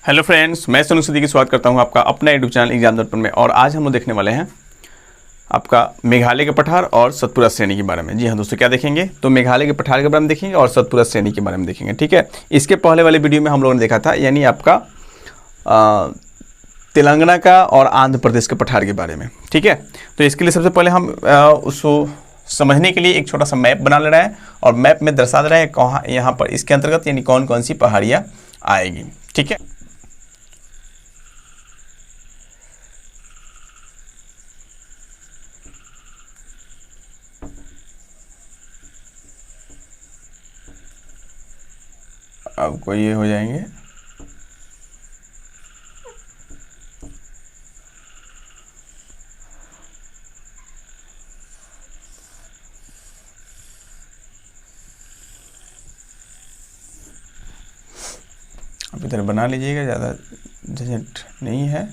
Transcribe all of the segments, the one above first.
Hello friends, मैं सोनू सिद्दीकी स्वागत करता हूं आपका अपना यूट्यूब चैनल एग्जाम दर्पण में। और आज हम लोग देखने वाले हैं आपका मेघालय के पठार और सतपुरा श्रेणी के बारे में। जी हाँ दोस्तों, क्या देखेंगे तो मेघालय के पठार के बारे में देखेंगे और सतपुरा श्रेणी के बारे में देखेंगे। ठीक है, इसके पहले वाले वीडियो में हम लोगों ने देखा था यानी आपका तेलंगाना का और आंध्र प्रदेश के पठार के बारे में। ठीक है, तो इसके लिए सबसे पहले हम उसको समझने के लिए एक छोटा सा मैप बना ले रहे हैं और मैप में दर्शा दे रहे हैं कहाँ यहाँ पर इसके अंतर्गत यानी कौन कौन सी पहाड़ियाँ आएगी। ठीक है, आपको ये हो जाएंगे आप इधर बना लीजिएगा, ज़्यादा झंझट नहीं है।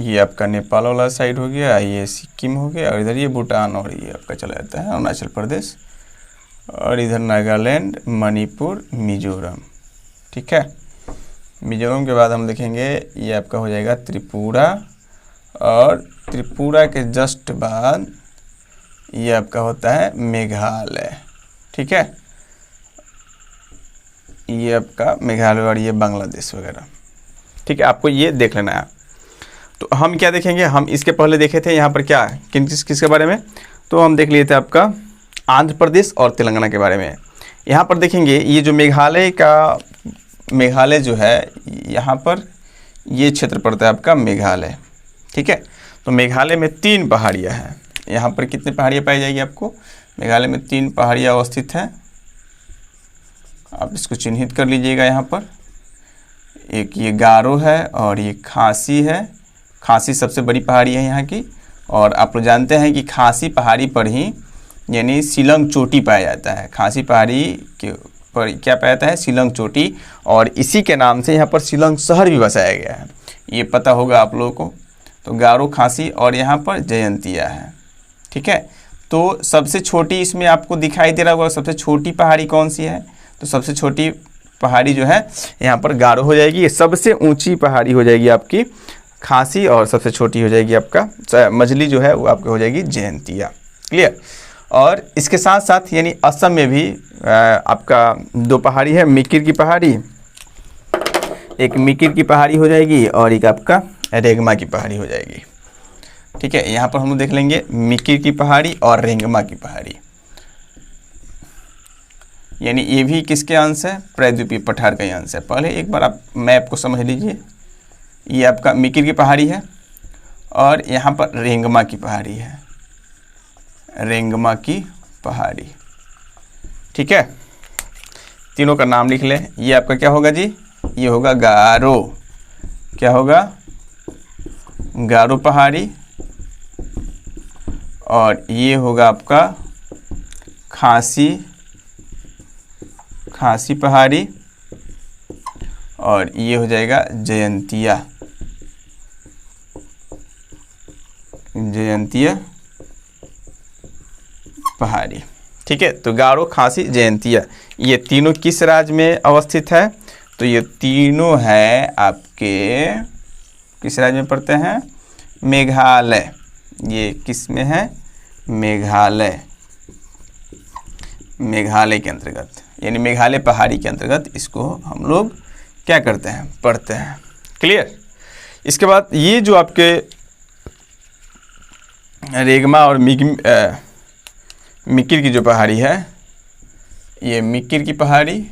ये आपका नेपाल वाला साइड हो गया, ये सिक्किम हो गया और इधर ये भूटान और ये आपका चला जाता है अरुणाचल प्रदेश और इधर नागालैंड, मणिपुर, मिजोरम। ठीक है, मिजोरम के बाद हम देखेंगे ये आपका हो जाएगा त्रिपुरा और त्रिपुरा के जस्ट बाद ये आपका होता है मेघालय। ठीक है, ये आपका मेघालय और ये बांग्लादेश वगैरह। ठीक है, आपको ये देख लेना है। तो हम क्या देखेंगे, हम इसके पहले देखे थे यहाँ पर क्या किसके बारे में, तो हम देख लिए थे आपका आंध्र प्रदेश और तेलंगाना के बारे में। यहाँ पर देखेंगे ये जो मेघालय जो है यहाँ पर ये क्षेत्र पड़ता है आपका मेघालय। ठीक है, तो मेघालय में 3 पहाड़ियाँ हैं। यहाँ पर कितने पहाड़ियाँ पाई जाएगी आपको, मेघालय में 3 पहाड़ियाँ अवस्थित हैं। आप इसको चिन्हित कर लीजिएगा। यहाँ पर एक ये गारो है और ये खासी है। खासी सबसे बड़ी पहाड़ी है यहाँ की, और आप लोग जानते हैं कि खासी पहाड़ी पर ही यानी शिलंग चोटी पाया जाता है। खासी पहाड़ी के पर क्या पाया जाता है, शिलंग चोटी, और इसी के नाम से यहाँ पर शिलंग शहर भी बसाया गया है, ये पता होगा आप लोगों को। तो गारो, खासी और यहाँ पर जयंतिया है। ठीक है, तो सबसे छोटी इसमें आपको दिखाई दे रहा होगा सबसे छोटी पहाड़ी कौन सी है, तो सबसे छोटी पहाड़ी जो है यहाँ पर गारो हो जाएगी। ये सबसे ऊँची पहाड़ी हो जाएगी आपकी खासी और सबसे छोटी हो जाएगी आपका मजली जो है वो आपकी हो जाएगी जयंतिया। क्लियर, और इसके साथ साथ यानी असम में भी आपका 2 पहाड़ी है, मिकिर की पहाड़ी, एक मिकिर की पहाड़ी हो जाएगी और एक आपका रेंगमा की पहाड़ी हो जाएगी। ठीक है, यहाँ पर हम देख लेंगे मिकिर की पहाड़ी और रेंगमा की पहाड़ी, यानी ये भी किसके अंश है, प्रायद्वीपीय पठार का अंश है। पहले एक बार आप मैप को समझ लीजिए। ये आपका मिकिर की पहाड़ी है और यहाँ पर रेंगमा की पहाड़ी है, रेंगमा की पहाड़ी। ठीक है, तीनों का नाम लिख लें। ये आपका क्या होगा जी, ये होगा गारो, क्या होगा, गारो पहाड़ी, और ये होगा आपका खासी पहाड़ी, और ये हो जाएगा जयंतिया पहाड़ी। ठीक है, तो गारो, खासी, जयंतिया ये तीनों किस राज्य में अवस्थित है, तो ये तीनों है आपके किस राज्य में पड़ते हैं, मेघालय। ये किस में है, मेघालय के अंतर्गत, यानी मेघालय पहाड़ी के अंतर्गत इसको हम लोग क्या करते हैं, पढ़ते हैं। क्लियर, इसके बाद ये जो आपके रेंगमा और मिकिर की जो पहाड़ी है, ये मिकिर की पहाड़ी,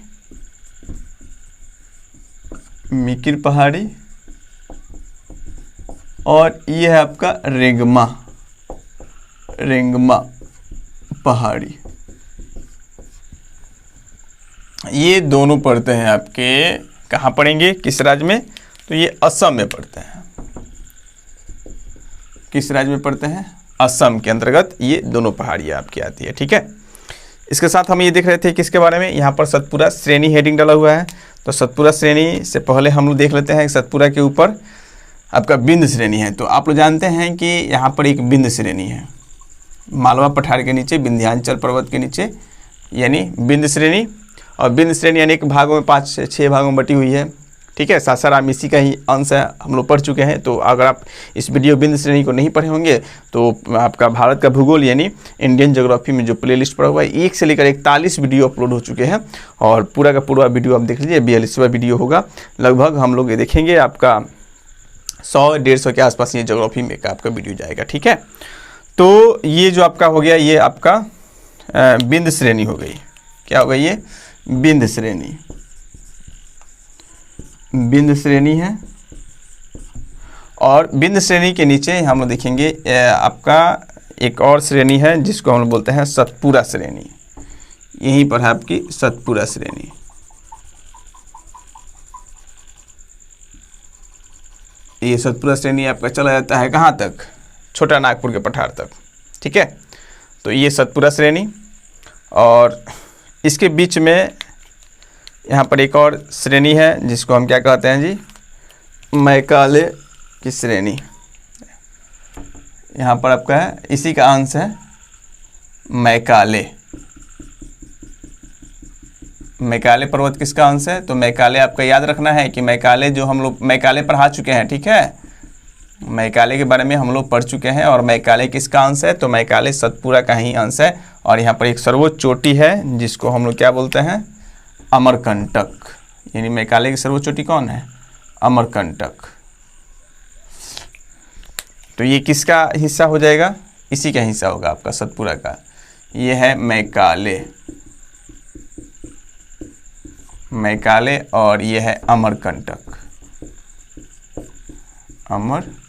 मिकिर पहाड़ी, और ये है आपका रेंगमा पहाड़ी। ये दोनों पड़ते हैं आपके कहाँ पड़ेंगे, किस राज्य में, तो ये असम में पड़ते हैं। किस राज्य में पड़ते हैं, असम के अंतर्गत ये दोनों पहाड़ियाँ आपकी आती है। ठीक है, इसके साथ हम ये देख रहे थे किसके बारे में, यहाँ पर सतपुरा श्रेणी हेडिंग डाला हुआ है। तो सतपुरा श्रेणी से पहले हम लोग देख लेते हैं सतपुरा के ऊपर आपका बिंद श्रेणी है। तो आप लोग जानते हैं कि यहाँ पर एक बिंद श्रेणी है, मालवा पठार के नीचे, विंध्याचल पर्वत के नीचे, यानी बिंद श्रेणी। और बिंद श्रेणी अनेक भागों में 5 से 6 भागों में बटी हुई है। ठीक है। सासाराम इसी का ही अंश है, हम लोग पढ़ चुके हैं। तो अगर आप इस वीडियो बिंद श्रेणी को नहीं पढ़े होंगे तो आपका भारत का भूगोल यानी इंडियन ज्योग्राफी में जो प्लेलिस्ट पड़ा हुआ है 1 से लेकर 41 वीडियो अपलोड हो चुके हैं और पूरा का पूरा वीडियो आप देख लीजिए। 42वां वीडियो होगा लगभग, हम लोग ये देखेंगे आपका 100-150 के आसपास ये ज्योग्राफी में का आपका वीडियो जाएगा, ठीक है। तो ये जो आपका हो गया, ये आपका बिंद श्रेणी हो गई। क्या हो गई? ये बिंद श्रेणी, बिंद श्रेणी है। और बिंद श्रेणी के नीचे हम लोग देखेंगे आपका एक और श्रेणी है जिसको हम लोग बोलते हैं सतपुरा श्रेणी। यहीं पर है आपकी सतपुरा श्रेणी। ये सतपुरा श्रेणी आपका चला जाता है कहाँ तक? छोटा नागपुर के पठार तक, ठीक है। तो ये सतपुरा श्रेणी और इसके बीच में यहाँ पर एक और श्रेणी है जिसको हम क्या कहते हैं जी? मैकाले की श्रेणी। यहाँ पर आपका है, इसी का अंश है मैकाले। मैकाले पर्वत किसका अंश है? तो मैकाले आपका याद रखना है कि मैकाले जो हम लोग मैकाले पढ़ा चुके हैं, ठीक है। मैकाले के बारे में हम लोग पढ़ चुके हैं और मैकाले किसका अंश है? तो मैकाले सतपुरा का ही अंश है। और यहाँ पर एक सर्वोच्च चोटी है जिसको हम लोग क्या बोलते हैं? अमरकंटक। यानी मैकाले की सर्वोच्च चोटी कौन है? अमरकंटक। तो ये किसका हिस्सा हो जाएगा? इसी का हिस्सा होगा आपका सतपुरा का। ये है मैकाले, मैकाले और ये है अमरकंटक, अमरकंटक।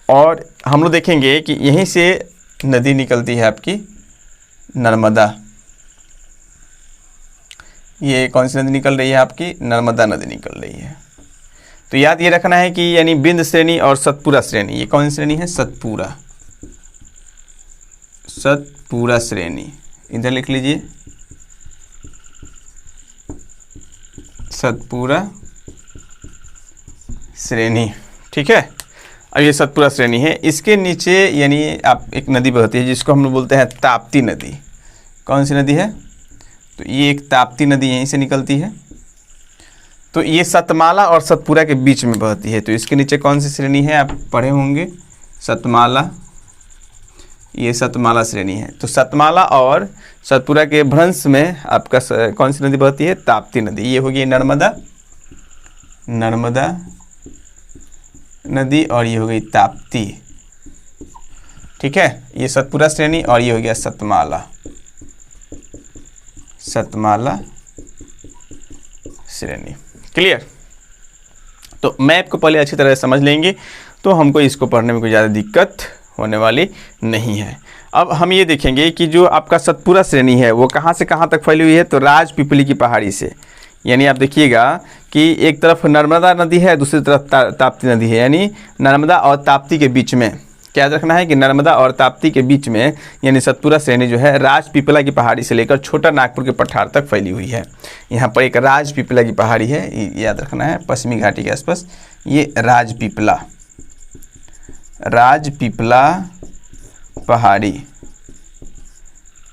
और हम लोग देखेंगे कि यहीं से नदी निकलती है आपकी नर्मदा। ये कौन सी नदी निकल रही है आपकी? नर्मदा नदी निकल रही है। तो याद ये रखना है कि यानी बिंद श्रेणी और सतपुरा श्रेणी, ये कौन सी श्रेणी है? सतपुरा, सतपुरा श्रेणी। इधर लिख लीजिए सतपुरा श्रेणी, ठीक है। अब ये सतपुरा श्रेणी है। इसके नीचे यानी आप एक नदी बहती है जिसको हम लोग बोलते हैं ताप्ती नदी। कौन सी नदी है? तो ये एक ताप्ती नदी यहीं से निकलती है। तो ये सतमाला और सतपुरा के बीच में बहती है। तो इसके नीचे कौन सी श्रेणी है? आप पढ़े होंगे सतमाला। ये सतमाला श्रेणी है। तो सतमाला और सतपुरा के भ्रंश में आपका कौन सी नदी बहती है? ताप्ती नदी। ये होगी नर्मदा, नर्मदा नदी और ये हो गई ताप्ती, ठीक है। ये सतपुरा श्रेणी और ये हो गया सतमाला, सतमाला श्रेणी। क्लियर? तो मैप को पहले अच्छी तरह से समझ लेंगे तो हमको इसको पढ़ने में कोई ज़्यादा दिक्कत होने वाली नहीं है। अब हम ये देखेंगे कि जो आपका सतपुरा श्रेणी है वो कहाँ से कहाँ तक फैली हुई है? तो राजपीपली की पहाड़ी से। यानी आप देखिएगा कि एक तरफ नर्मदा नदी है, दूसरी तरफ ताप्ती नदी है। यानी नर्मदा और ताप्ती के बीच में क्या याद रखना है कि नर्मदा और ताप्ती के बीच में यानी सतपुरा श्रेणी जो है राजपीपला की पहाड़ी से लेकर छोटा नागपुर के पठार तक फैली हुई है। यहाँ पर एक राजपीपला की पहाड़ी है, याद रखना है, पश्चिमी घाटी के आसपास। ये राजपीपला, राजपीपला पहाड़ी,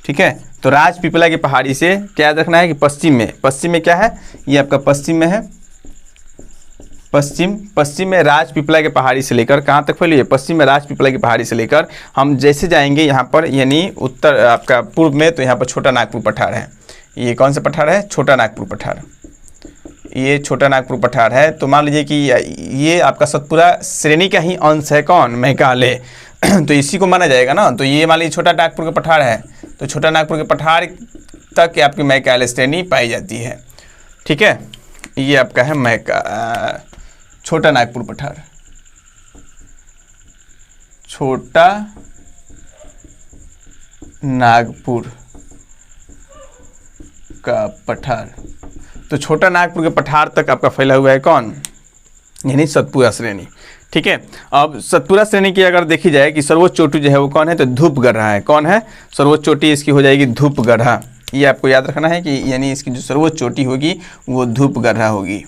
ठीक है। तो राजपीपला की पहाड़ी से क्या याद रखना है कि पश्चिम में क्या है? ये आपका पश्चिम में है। पश्चिम में राजपीपला के पहाड़ी से लेकर कहाँ तक फैली है? पश्चिम में राजपीपला की पहाड़ी से लेकर हम जैसे जाएंगे यहाँ पर यानी उत्तर आपका पूर्व में, तो यहाँ पर छोटा नागपुर पठार है। ये कौन सा पठार है? छोटा नागपुर पठार। ये छोटा नागपुर पठार है। तो मान लीजिए कि ये आपका सतपुरा श्रेणी का ही अंश है। कौन? मैकाले। तो इसी को माना जाएगा ना। तो ये मान लीजिए छोटा नागपुर का पठार है, तो छोटा नागपुर के पठार तक आपकी मैकाले श्रेणी पाई जाती है, ठीक है। ये आपका है छोटा नागपुर पठार, छोटा नागपुर का पठार। तो छोटा नागपुर के पठार तक आपका फैला हुआ है कौन? यानी सतपुरा श्रेणी, ठीक है। अब सतपुरा श्रेणी की अगर देखी जाए कि सर्वोच्च चोटी जो है वो कौन है? तो धूपगढ़ा है। कौन है? सर्वोच्च चोटी इसकी हो जाएगी धूपगढ़ा। ये आपको याद रखना है कि यानी इसकी जो सर्वोच्च चोटी होगी वो धूपगढ़ा होगी।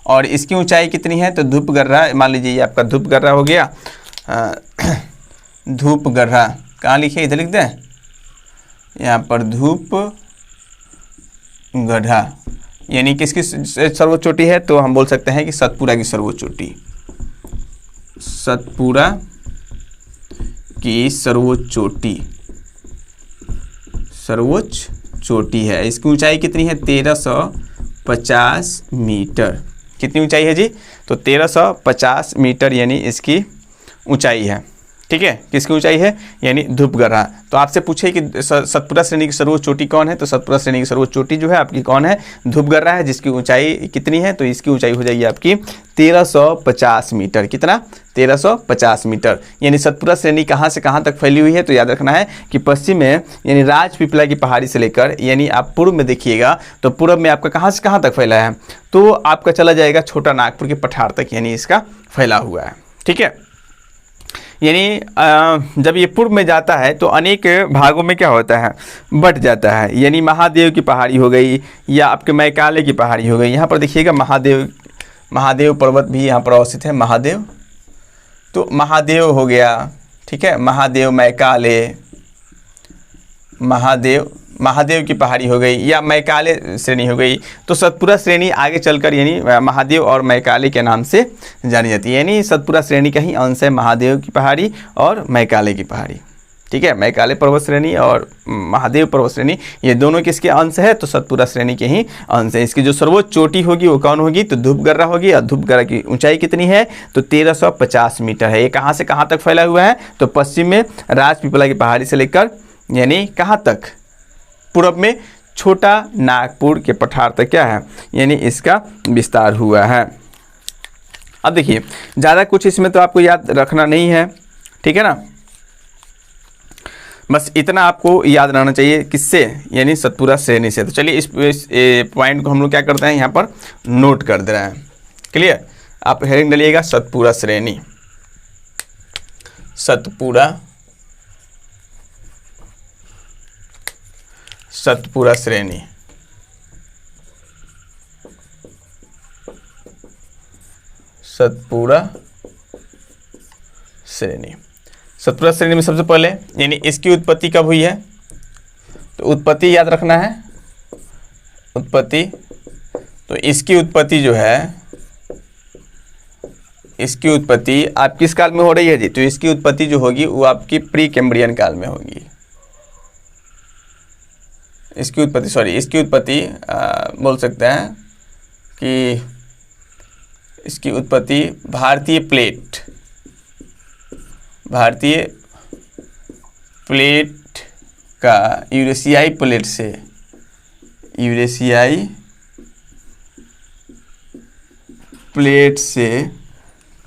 और इसकी ऊंचाई कितनी है? तो धूपगढ़ा, मान लीजिए ये आपका धूपगढ़ा हो गया। धूपगढ़ा कहाँ लिखे? इधर लिख दें, यहाँ पर धूपगढ़ा, यानी किसकी सर्वोच्च चोटी है, तो हम बोल सकते हैं कि सतपुड़ा की सर्वोच्च चोटी, सतपुड़ा की सर्वोच्च चोटी, सर्वोच्च चोटी है। इसकी ऊंचाई कितनी है, 1350 मीटर। कितनी ऊंचाई है जी, तो 1350 मीटर यानी इसकी ऊंचाई है। ठीक है, किसकी ऊंचाई है, यानी धूपगढ़ा। तो आपसे पूछे कि सतपुड़ा श्रेणी की सर्वोच्च चोटी कौन है, तो सतपुड़ा श्रेणी की सर्वोच्च चोटी जो है आपकी कौन है, धूपगढ़ा है, जिसकी ऊंचाई कितनी है, तो इसकी ऊंचाई हो जाएगी आपकी 1350 मीटर। कितना, 1350 मीटर। यानी सतपुड़ा श्रेणी कहाँ से कहाँ तक फैली हुई है, तो याद रखना है कि पश्चिम में यानी राजपीपला की पहाड़ी से लेकर, यानी आप पूर्व में देखिएगा तो पूर्व में आपका कहाँ से कहाँ तक फैला है, तो आपका चला जाएगा छोटा नागपुर के पठार तक, यानी इसका फैला हुआ है। ठीक है, यानी जब ये पूर्व में जाता है तो अनेक भागों में क्या होता है, बट जाता है। यानी महादेव की पहाड़ी हो गई या आपके मैकाले की पहाड़ी हो गई। यहाँ पर देखिएगा महादेव पर्वत भी यहाँ पर अवस्थित है, महादेव, तो महादेव हो गया। ठीक है, महादेव, मैकाले, महादेव की पहाड़ी हो गई या मैकाले श्रेणी हो गई। तो सतपुड़ा श्रेणी आगे चलकर यानी महादेव और मैकाले के नाम से जानी जाती है। यानी सतपुड़ा श्रेणी का ही अंश है महादेव की पहाड़ी और मैकाले की पहाड़ी। ठीक है, मैकाले पर्वत श्रेणी और महादेव पर्वत श्रेणी ये दोनों किसके अंश है, तो सतपुड़ा श्रेणी के ही अंश है। इसकी जो सर्वोच्च चोटी होगी वो कौन होगी, तो धूपगढ़ा होगी। और धूपगढ़ा की ऊंचाई कितनी है, तो 1350 मीटर है। ये कहाँ से कहाँ तक फैला हुआ है, तो पश्चिम में राजपीपला की पहाड़ी से लेकर यानी कहाँ तक, पूर्व में छोटा नागपुर के पठार तक क्या है, यानी इसका विस्तार हुआ है। अब देखिए ज़्यादा कुछ इसमें तो आपको याद रखना नहीं है। ठीक है ना, बस इतना आपको याद रहना चाहिए, किससे, यानी सतपुड़ा श्रेणी से। तो चलिए इस पॉइंट को हम लोग क्या करते हैं, यहाँ पर नोट कर दे रहे हैं। क्लियर, आप हेडिंग डालिएगा सतपुड़ा श्रेणी, सतपुड़ा श्रेणी। सतपुड़ा श्रेणी, सतपुड़ा श्रेणी में सबसे पहले यानी इसकी उत्पत्ति कब हुई है, तो उत्पत्ति याद रखना है, उत्पत्ति। तो इसकी उत्पत्ति जो है, इसकी उत्पत्ति आप किस काल में हो रही है जी, तो इसकी उत्पत्ति जो होगी वो आपकी प्री कैम्ब्रियन काल में होगी। इसकी उत्पत्ति बोल सकते हैं कि इसकी उत्पत्ति भारतीय प्लेट का यूरेशियाई प्लेट से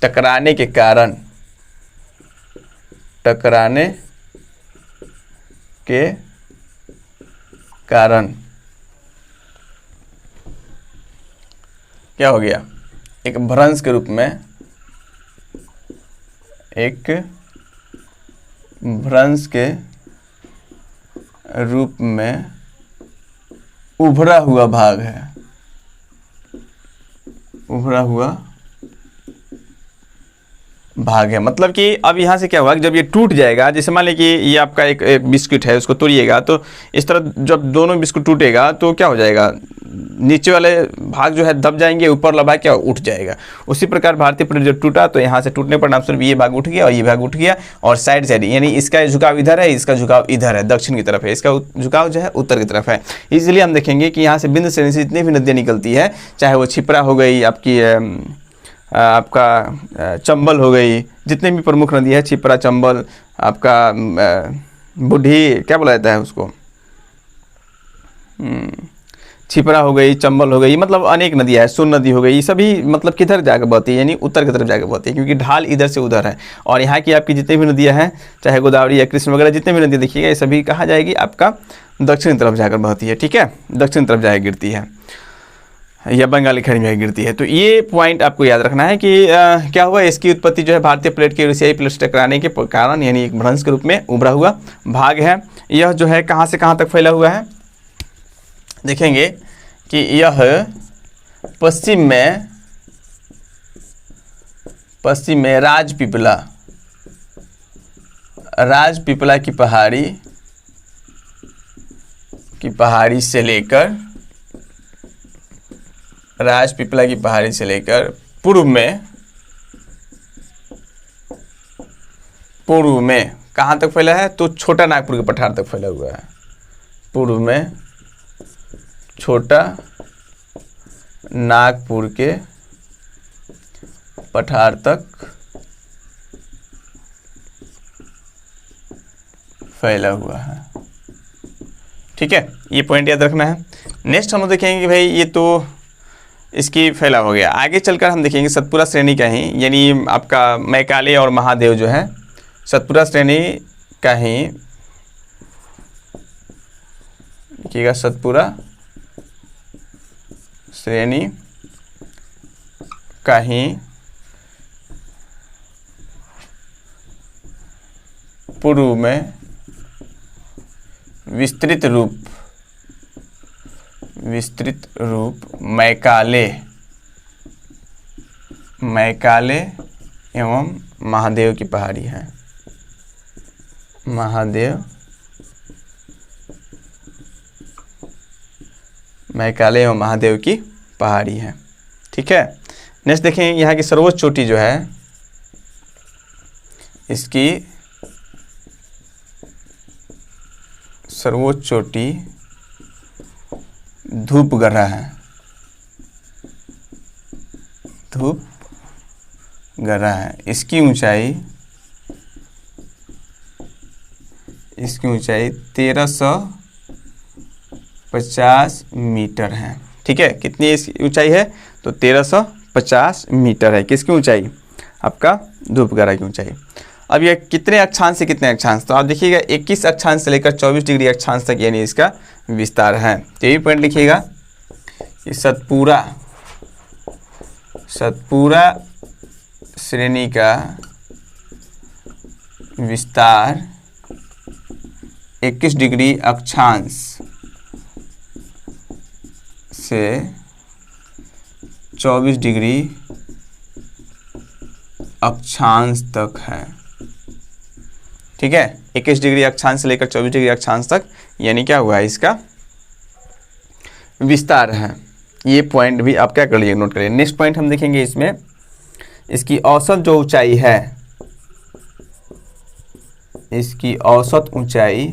टकराने के कारण क्या हो गया, एक भ्रंश के रूप में उभरा हुआ भाग है, मतलब कि अब यहाँ से क्या हुआ कि जब ये टूट जाएगा, जैसे मान लीजिए कि ये आपका एक बिस्कुट है, उसको तोड़िएगा तो इस तरह जब दोनों बिस्कुट टूटेगा तो क्या हो जाएगा, नीचे वाले भाग जो है दब जाएंगे, ऊपर वाला भाग क्या उठ जाएगा। उसी प्रकार भारतीय प्लेट जब टूटा तो यहाँ से टूटने पर नाम ये भाग उठ गया और ये भाग उठ गया, और साइड यानी इसका झुकाव इधर है, इसका झुकाव इधर है, दक्षिण की तरफ है, इसका झुकाव जो है उत्तर की तरफ है। इसलिए हम देखेंगे कि यहाँ से बिंद श्रेणी से जितनी भी नदियाँ निकलती है, चाहे वो छिपरा हो गई, आपका चंबल हो गई, जितने भी प्रमुख नदी है, छिपरा, चंबल, आपका बूढ़ी क्या बोला जाता है उसको, छिपरा हो गई, चंबल हो गई, मतलब अनेक नदियाँ है, सोन नदी हो गई, ये सभी मतलब किधर जाकर बहती है, यानी उत्तर की तरफ जाकर बहती है, क्योंकि ढाल इधर से उधर है। और यहाँ की आपकी जितनी भी नदियाँ हैं, चाहे गोदावरी या कृष्ण वगैरह जितने भी नदियाँ देखिएगा, ये सभी कहाँ जाएगी, आपका दक्षिण तरफ जाकर बहती है। ठीक है, दक्षिण तरफ जाकर गिरती है या बंगाली खाड़ी में गिरती है। तो ये पॉइंट आपको याद रखना है कि क्या हुआ, इसकी उत्पत्ति जो है भारतीय प्लेट के यूरेशियाई प्लेट से टकराने के कारण, यानी एक भ्रंश के रूप में उभरा हुआ भाग है। यह जो है कहाँ से कहाँ तक फैला हुआ है, देखेंगे कि यह पश्चिम में राजपीपला की पहाड़ी से लेकर राजपीपला की पहाड़ी से लेकर पूर्व में कहाँ तक फैला है? तो छोटा नागपुर के पठार तक फैला हुआ है। पूर्व में छोटा नागपुर के पठार तक फैला हुआ है। ठीक है, ये पॉइंट याद रखना है। नेक्स्ट हम देखेंगे कि भाई ये तो इसकी फैला हो गया। आगे चलकर हम देखेंगे सतपुरा श्रेणी का ही, यानी आपका मैकाले और महादेव जो है सतपुरा श्रेणी का ही, देखिएगा सतपुरा श्रेणी का ही पूर्व में विस्तृत रूप मैकाले एवं महादेव की पहाड़ी है। मैकाले एवं महादेव की पहाड़ी है। ठीक है, नेक्स्ट देखें यहाँ की सर्वोच्च चोटी जो है, इसकी सर्वोच्च चोटी धूपगढ़ा है। धूपगढ़ा है। इसकी ऊंचाई 1350 मीटर है। ठीक है, कितनी इसकी ऊंचाई है? तो 1350 मीटर है। किसकी ऊंचाई? आपका धूपगढ़ा की ऊंचाई। अब यह कितने अक्षांश से कितने अक्षांश? तो आप देखिएगा 21 अक्षांश से लेकर 24 डिग्री अक्षांश तक यानी इसका विस्तार है। तो ये पॉइंट लिखिएगा कि सतपुरा श्रेणी का विस्तार 21 डिग्री अक्षांश से 24 डिग्री अक्षांश तक है। ठीक है, 21 डिग्री अक्षांश से लेकर 24 डिग्री अक्षांश तक यानी क्या हुआ है? इसका विस्तार है। ये पॉइंट भी आप क्या कर लीजिए, नोट करिए। नेक्स्ट पॉइंट हम देखेंगे इसमें, इसकी औसत जो ऊंचाई है, इसकी औसत ऊंचाई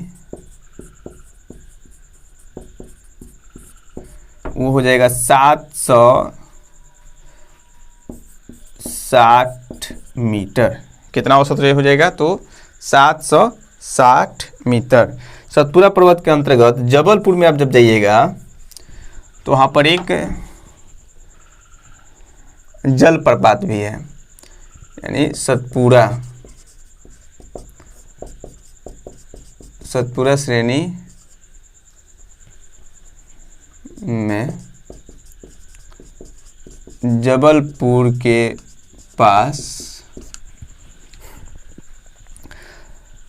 वो हो जाएगा 760 मीटर। कितना औसत हो जाएगा? तो 760 मीटर। सतपुरा पर्वत के अंतर्गत जबलपुर में आप जब जाइएगा तो वहाँ पर एक जलप्रपात भी है, यानी सतपुरा श्रेणी में जबलपुर के पास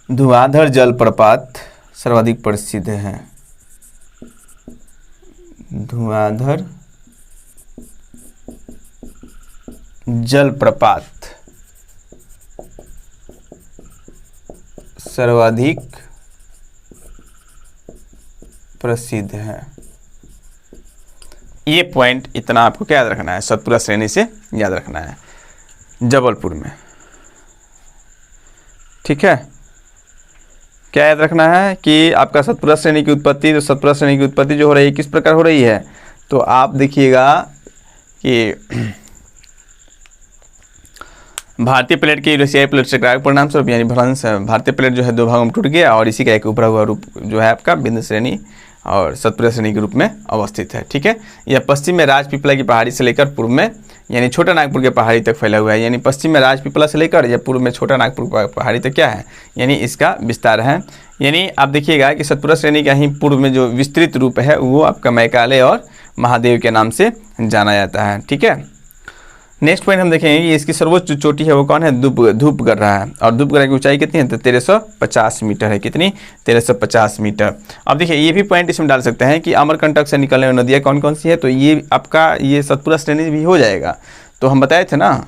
धुआंधार जलप्रपात सर्वाधिक प्रसिद्ध है। धुआंधार जलप्रपात सर्वाधिक प्रसिद्ध है। ये पॉइंट इतना आपको क्या याद रखना है? सतपुरा श्रेणी से याद रखना है, जबलपुर में। ठीक है, क्या याद रखना है कि आपका सतपुरा श्रेणी की उत्पत्ति, तो सतपुरा श्रेणी की उत्पत्ति जो हो रही है किस प्रकार हो रही है? तो आप देखिएगा कि भारतीय प्लेट के यूरेशियाई प्लेट से टकराव परिणाम स्वरूप यानी भ्रंश, भारतीय प्लेट जो है दो भागों में टूट गया और इसी का एक उभरा हुआ रूप जो है आपका बिंदु श्रेणी और सतपुरा श्रेणी के रूप में अवस्थित है। ठीक है, यह पश्चिम में राजपीपला की पहाड़ी से लेकर पूर्व में यानी छोटा नागपुर के पहाड़ी तक फैला हुआ है। यानी पश्चिम में राजपीपला से लेकर या पूर्व में छोटा नागपुर पहाड़ी तक क्या है, यानी इसका विस्तार है। यानी आप देखिएगा कि सतपुरा श्रेणी का ही पूर्व में जो विस्तृत रूप है वो आपका मैकाले और महादेव के नाम से जाना जाता है। ठीक है, नेक्स्ट पॉइंट हम देखेंगे कि इसकी सर्वोच्च चोटी है वो कौन है? धूपगढ़ा है। और धूपगढ़ा की ऊंचाई कितनी है? तो 1350 मीटर है। कितनी? 1350 मीटर। अब देखिए ये भी पॉइंट इसमें डाल सकते हैं कि अमरकंटक से निकलने वाली नदियाँ कौन कौन सी है, तो ये आपका ये सतपुरा श्रेणी भी हो जाएगा। तो हम बताए थे ना,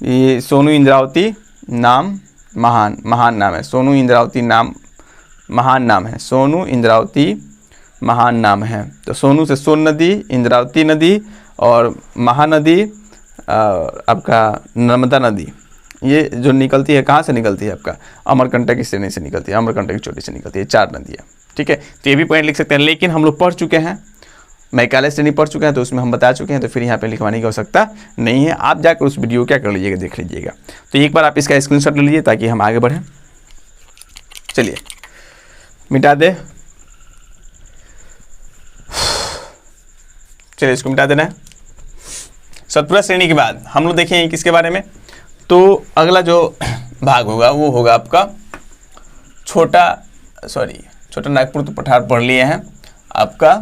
ये सोनू इंद्रावती नाम महान नाम है। सोनू इंद्रावती नाम महान नाम है। सोनू इंद्रावती महान नाम हैं। तो सोनू से सोन नदी, इंद्रावती नदी और महानदी, आपका नर्मदा नदी, ये जो निकलती है कहाँ से निकलती है, आपका अमरकंटक की श्रेणी से निकलती है, अमरकंटक की चोटी से निकलती है। 4 नदियाँ, ठीक है। तो ये भी पॉइंट लिख सकते हैं, लेकिन हम लोग पढ़ चुके हैं, मैकाले श्रेणी पढ़ चुके हैं, तो उसमें हम बता चुके हैं, तो फिर यहाँ पे लिखवाने की आवश्यकता नहीं है। आप जाकर उस वीडियो क्या कर लीजिएगा, देख लीजिएगा। तो एक बार आप इसका स्क्रीनशॉट ले लीजिए ताकि हम आगे बढ़ें। चलिए मिटा दे, चलिए इसको मिटा देना है। सतपुरा श्रेणी के बाद हम लोग देखेंगे किसके बारे में, तो अगला जो भाग होगा वो होगा आपका छोटा नागपुर तो पठार पढ़ लिए हैं, आपका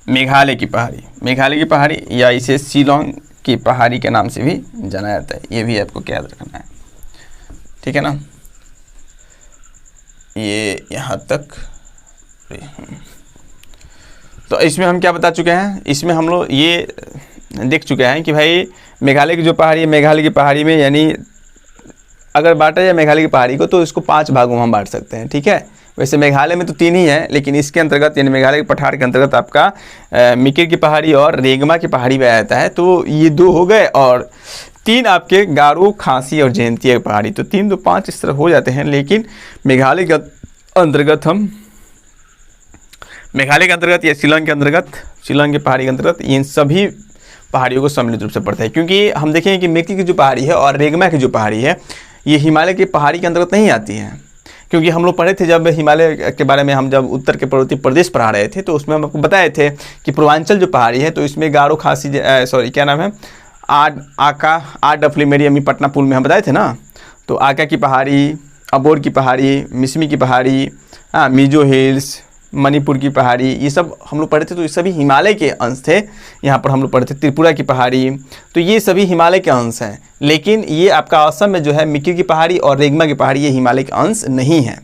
मेघालय की पहाड़ी। मेघालय की पहाड़ी या इसे शिलोंग की पहाड़ी के नाम से भी जाना जाता है, ये भी आपको याद रखना है, ठीक है ना। ये यहाँ तक। तो इसमें हम क्या बता चुके हैं, इसमें हम लोग ये देख चुके हैं कि भाई मेघालय की जो पहाड़ी है, मेघालय की पहाड़ी में यानी अगर बांटा जाए मेघालय की पहाड़ी को तो इसको 5 भागों में हम बांट सकते हैं, ठीक है। वैसे मेघालय में तो 3 ही है, लेकिन इसके अंतर्गत यानी मेघालय के पठार के अंतर्गत आपका मिकिर की पहाड़ी और रेगमा की पहाड़ी भी आ जाता है। तो ये 2 हो गए, और 3 आपके गारो, खासी और जयंतिया की पहाड़ी। तो 3 2 5 इस तरह हो जाते हैं, लेकिन मेघालय के अंतर्गत या शिलोंग के अंतर्गत, शिलोंग की पहाड़ी के अंतर्गत इन सभी पहाड़ियों को सम्मिलित रूप से पड़ता है। क्योंकि हम देखेंगे कि मिकिर की जो पहाड़ी है और रेगमा की जो पहाड़ी है, ये हिमालय की पहाड़ी के अंतर्गत नहीं आती हैं। क्योंकि हम लोग पढ़े थे जब हिमालय के बारे में, हम जब उत्तर के पर्वतीय प्रदेश पढ़ा रहे थे, तो उसमें हम आपको बताए थे कि पूर्वांचल जो पहाड़ी है तो इसमें गारो, खासी, क्या नाम है, आका डफली मेरी अम्मी पटना पुल में हम बताए थे ना। तो आका की पहाड़ी, अबोर की पहाड़ी, मिसमी की पहाड़ी, मिजो हिल्स, मणिपुर की पहाड़ी, ये सब हम लोग पढ़े थे। तो ये सभी हिमालय के अंश थे। यहाँ पर हम लोग पढ़े थे त्रिपुरा की पहाड़ी, तो ये सभी हिमालय के अंश हैं। लेकिन ये आपका असम में जो है मिकिर की पहाड़ी और रेगमा की पहाड़ी, ये हिमालय के अंश नहीं है,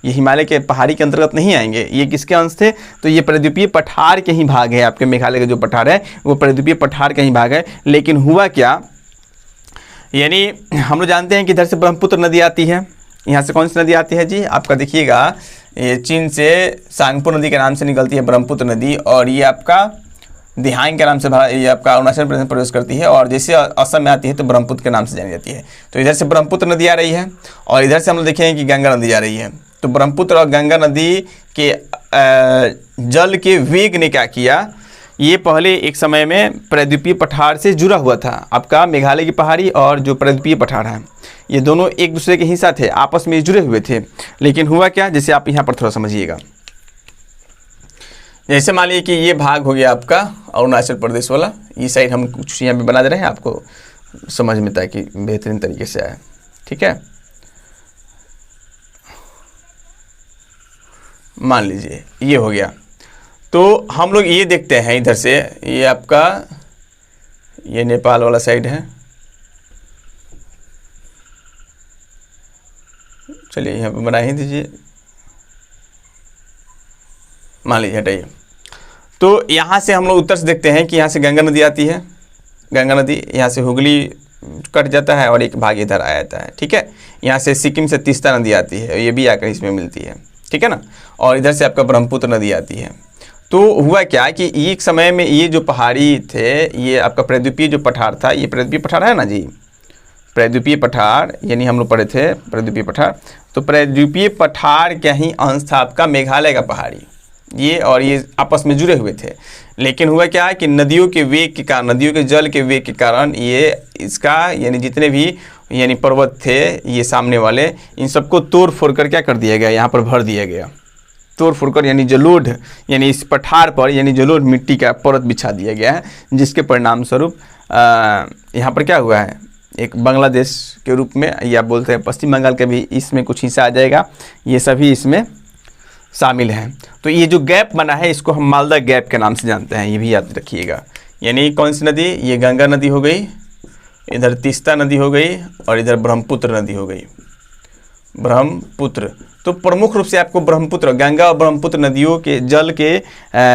ये हिमालय के पहाड़ी के अंतर्गत नहीं आएंगे। ये किसके अंश थे, तो ये प्रद्वीपीय पठार के ही भाग है। आपके मेघालय का जो पठार है वो प्रद्वीपीय पठार का ही भाग है। लेकिन हुआ क्या, यानी हम लोग जानते हैं कि इधर से ब्रह्मपुत्र नदी आती है। यहाँ से कौन सी नदी आती है जी, आपका देखिएगा, ये चीन से सांगपो नदी के नाम से निकलती है ब्रह्मपुत्र नदी, और ये आपका दिहांग के नाम से ये आपका अरुणाचल प्रदेश में प्रवेश करती है, और जैसे असम में आती है तो ब्रह्मपुत्र के नाम से जानी जाती है। तो इधर से ब्रह्मपुत्र नदी आ रही है, और इधर से हम लोग देखेंगे कि गंगा नदी जा रही है। तो ब्रह्मपुत्र और गंगा नदी के जल के वेग ने क्या किया, ये पहले एक समय में प्रद्वीपीय पठार से जुड़ा हुआ था। आपका मेघालय की पहाड़ी और जो प्रद्वीपीय पठार है, ये दोनों एक दूसरे के हिस्सा थे, आपस में जुड़े हुए थे। लेकिन हुआ क्या, जैसे आप यहाँ पर थोड़ा समझिएगा, जैसे मान लीजिए कि ये भाग हो गया आपका अरुणाचल प्रदेश वाला, ये साइड हम कुछ यहाँ पे बना दे रहे हैं आपको समझ में, ताकि बेहतरीन तरीके से आए, ठीक है। मान लीजिए ये हो गया, तो हम लोग ये देखते हैं इधर से, ये आपका ये नेपाल वाला साइड है। चलिए यहाँ पे बना ही दीजिए, मान लीजिए हटाइए। तो यहाँ से हम लोग उत्तर से देखते हैं कि यहाँ से गंगा नदी आती है, गंगा नदी यहाँ से हुगली कट जाता है और एक भाग इधर आ जाता है, ठीक है। यहाँ से सिक्किम से तीस्ता नदी आती है, ये भी आकर इसमें मिलती है, ठीक है ना। और इधर से आपका ब्रह्मपुत्र नदी आती है। तो हुआ क्या कि एक समय में ये जो पहाड़ी थे, ये आपका प्रद्वीपीय जो पठार था, ये प्रद्वीपीय पठार है ना जी, प्रद्वीपीय पठार यानी हम लोग पढ़े थे प्रद्वीपीय पठार। तो प्रद्वीपीय पठार का ही अंश था आपका मेघालय का पहाड़ी, ये और ये आपस में जुड़े हुए थे। लेकिन हुआ क्या कि नदियों के वेग के कारण, नदियों के जल के वेग के कारण ये इसका यानी जितने भी यानी पर्वत थे ये सामने वाले, इन सबको तोड़ फोड़ कर क्या कर दिया गया, यहाँ पर भर दिया गया। तोड़ फोड़ कर यानी जलोढ़, यानी इस पठार पर यानी जलोढ़ मिट्टी का परत बिछा दिया गया है, जिसके परिणाम स्वरूप यहाँ पर क्या हुआ है, एक बांग्लादेश के रूप में, या बोलते हैं पश्चिम बंगाल के भी इसमें कुछ हिस्सा आ जाएगा, ये सभी इसमें शामिल हैं। तो ये जो गैप बना है इसको हम मालदा गैप के नाम से जानते हैं, ये भी याद रखिएगा। यानी कौन सी नदी, ये गंगा नदी हो गई, इधर तीस्ता नदी हो गई, और इधर ब्रह्मपुत्र नदी हो गई, ब्रह्मपुत्र। तो प्रमुख रूप से आपको ब्रह्मपुत्र, गंगा और ब्रह्मपुत्र नदियों के जल के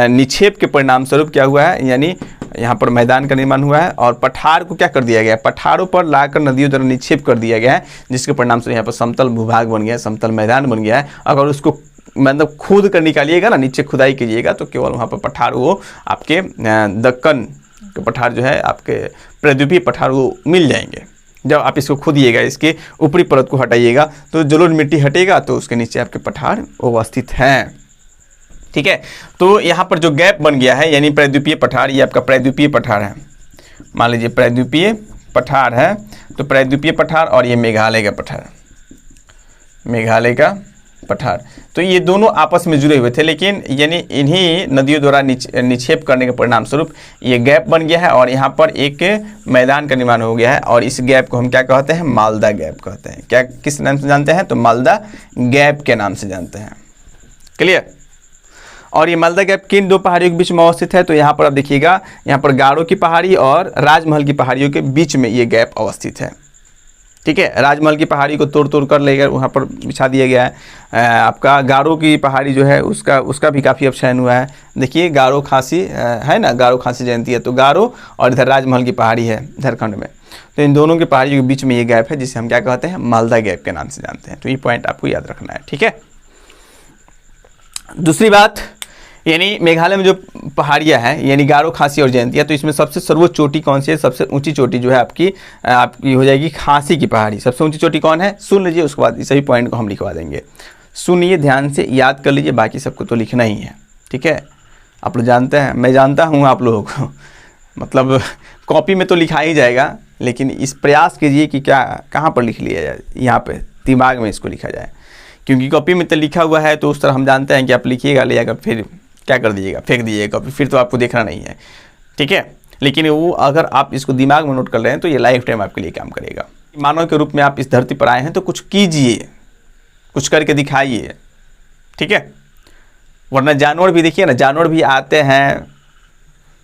निक्षेप के परिणाम स्वरूप क्या हुआ है, यानी यहाँ पर मैदान का निर्माण हुआ है, और पठार को क्या कर दिया गया, पठारों पर लाकर नदियों द्वारा निक्षेप कर दिया गया है, जिसके परिणाम से यहाँ पर समतल भूभाग बन गया है, समतल मैदान बन गया है। अगर उसको मतलब खोद कर निकालिएगा ना, नीचे खुदाई कीजिएगा तो केवल वहाँ पर पठार वो आपके दक्कन के पठार जो है आपके प्रायद्वीपीय पठार वो मिल जाएंगे। जब आप इसको खोदिएगा, इसके ऊपरी परत को हटाइएगा तो जलोढ़ मिट्टी हटेगा तो उसके नीचे आपके पठार अवस्थित हैं। ठीक है, तो यहाँ पर जो गैप बन गया है यानी प्रायद्वीपीय पठार, ये आपका प्रायद्वीपीय पठार है। मान लीजिए प्रायद्वीपीय पठार है, तो प्रायद्वीपीय पठार और ये मेघालय का पठार, मेघालय का पठार, तो ये दोनों आपस में जुड़े हुए थे, लेकिन यानी इन्हीं नदियों द्वारा निक्षेप करने के परिणाम स्वरूप ये गैप बन गया है और यहाँ पर एक मैदान का निर्माण हो गया है और इस गैप को हम क्या कहते हैं? मालदा गैप कहते हैं। क्या किस नाम से जानते हैं? तो मालदा गैप के नाम से जानते हैं। क्लियर? और ये मालदा गैप किन दो पहाड़ियों के बीच में अवस्थित है? तो यहाँ पर आप देखिएगा, यहाँ पर गारो की पहाड़ी और राजमहल की पहाड़ियों के बीच में ये गैप अवस्थित है। ठीक है, राजमहल की पहाड़ी को तोड़ कर लेकर वहाँ पर बिछा दिया गया है। आपका गारो की पहाड़ी जो है उसका भी काफ़ी अपक्षयन हुआ है। देखिए गारो खासी है ना, गारो खासी जयंती है, तो गारो और इधर राजमहल की पहाड़ी है झारखंड में, तो इन दोनों की पहाड़ियों के बीच में ये गैप है जिसे हम क्या कहते हैं? मालदा गैप के नाम से जानते हैं। तो ये पॉइंट आपको याद रखना है। ठीक है, दूसरी बात, यानी मेघालय में जो पहाड़ियाँ हैं यानी गारो, खासी और जयंतिया, तो इसमें सबसे सर्वोच्च चोटी कौन सी है? सबसे ऊंची चोटी जो है आपकी हो जाएगी खासी की पहाड़ी। सबसे ऊंची चोटी कौन है? सुन लीजिए, उसके बाद सभी पॉइंट को हम लिखवा देंगे। सुनिए, ध्यान से याद कर लीजिए, बाकी सबको तो लिखना ही है। ठीक है, आप लोग जानते हैं, मैं जानता हूँ आप लोगों को मतलब कॉपी में तो लिखा ही जाएगा, लेकिन इस प्रयास कीजिए कि क्या कहाँ पर लिख लिया जाए, यहाँ पर दिमाग में इसको लिखा जाए, क्योंकि कॉपी में तो लिखा हुआ है तो उस तरह हम जानते हैं कि आप लिखिएगा, ले जाकर फिर क्या कर दीजिएगा? फेंक दीजिएगा, फिर तो आपको देखना नहीं है। ठीक है, लेकिन वो अगर आप इसको दिमाग में नोट कर रहे हैं तो ये लाइफ टाइम आपके लिए काम करेगा। मानव के रूप में आप इस धरती पर आए हैं तो कुछ कीजिए, कुछ करके दिखाइए। ठीक है, वरना जानवर भी देखिए ना, जानवर भी आते हैं,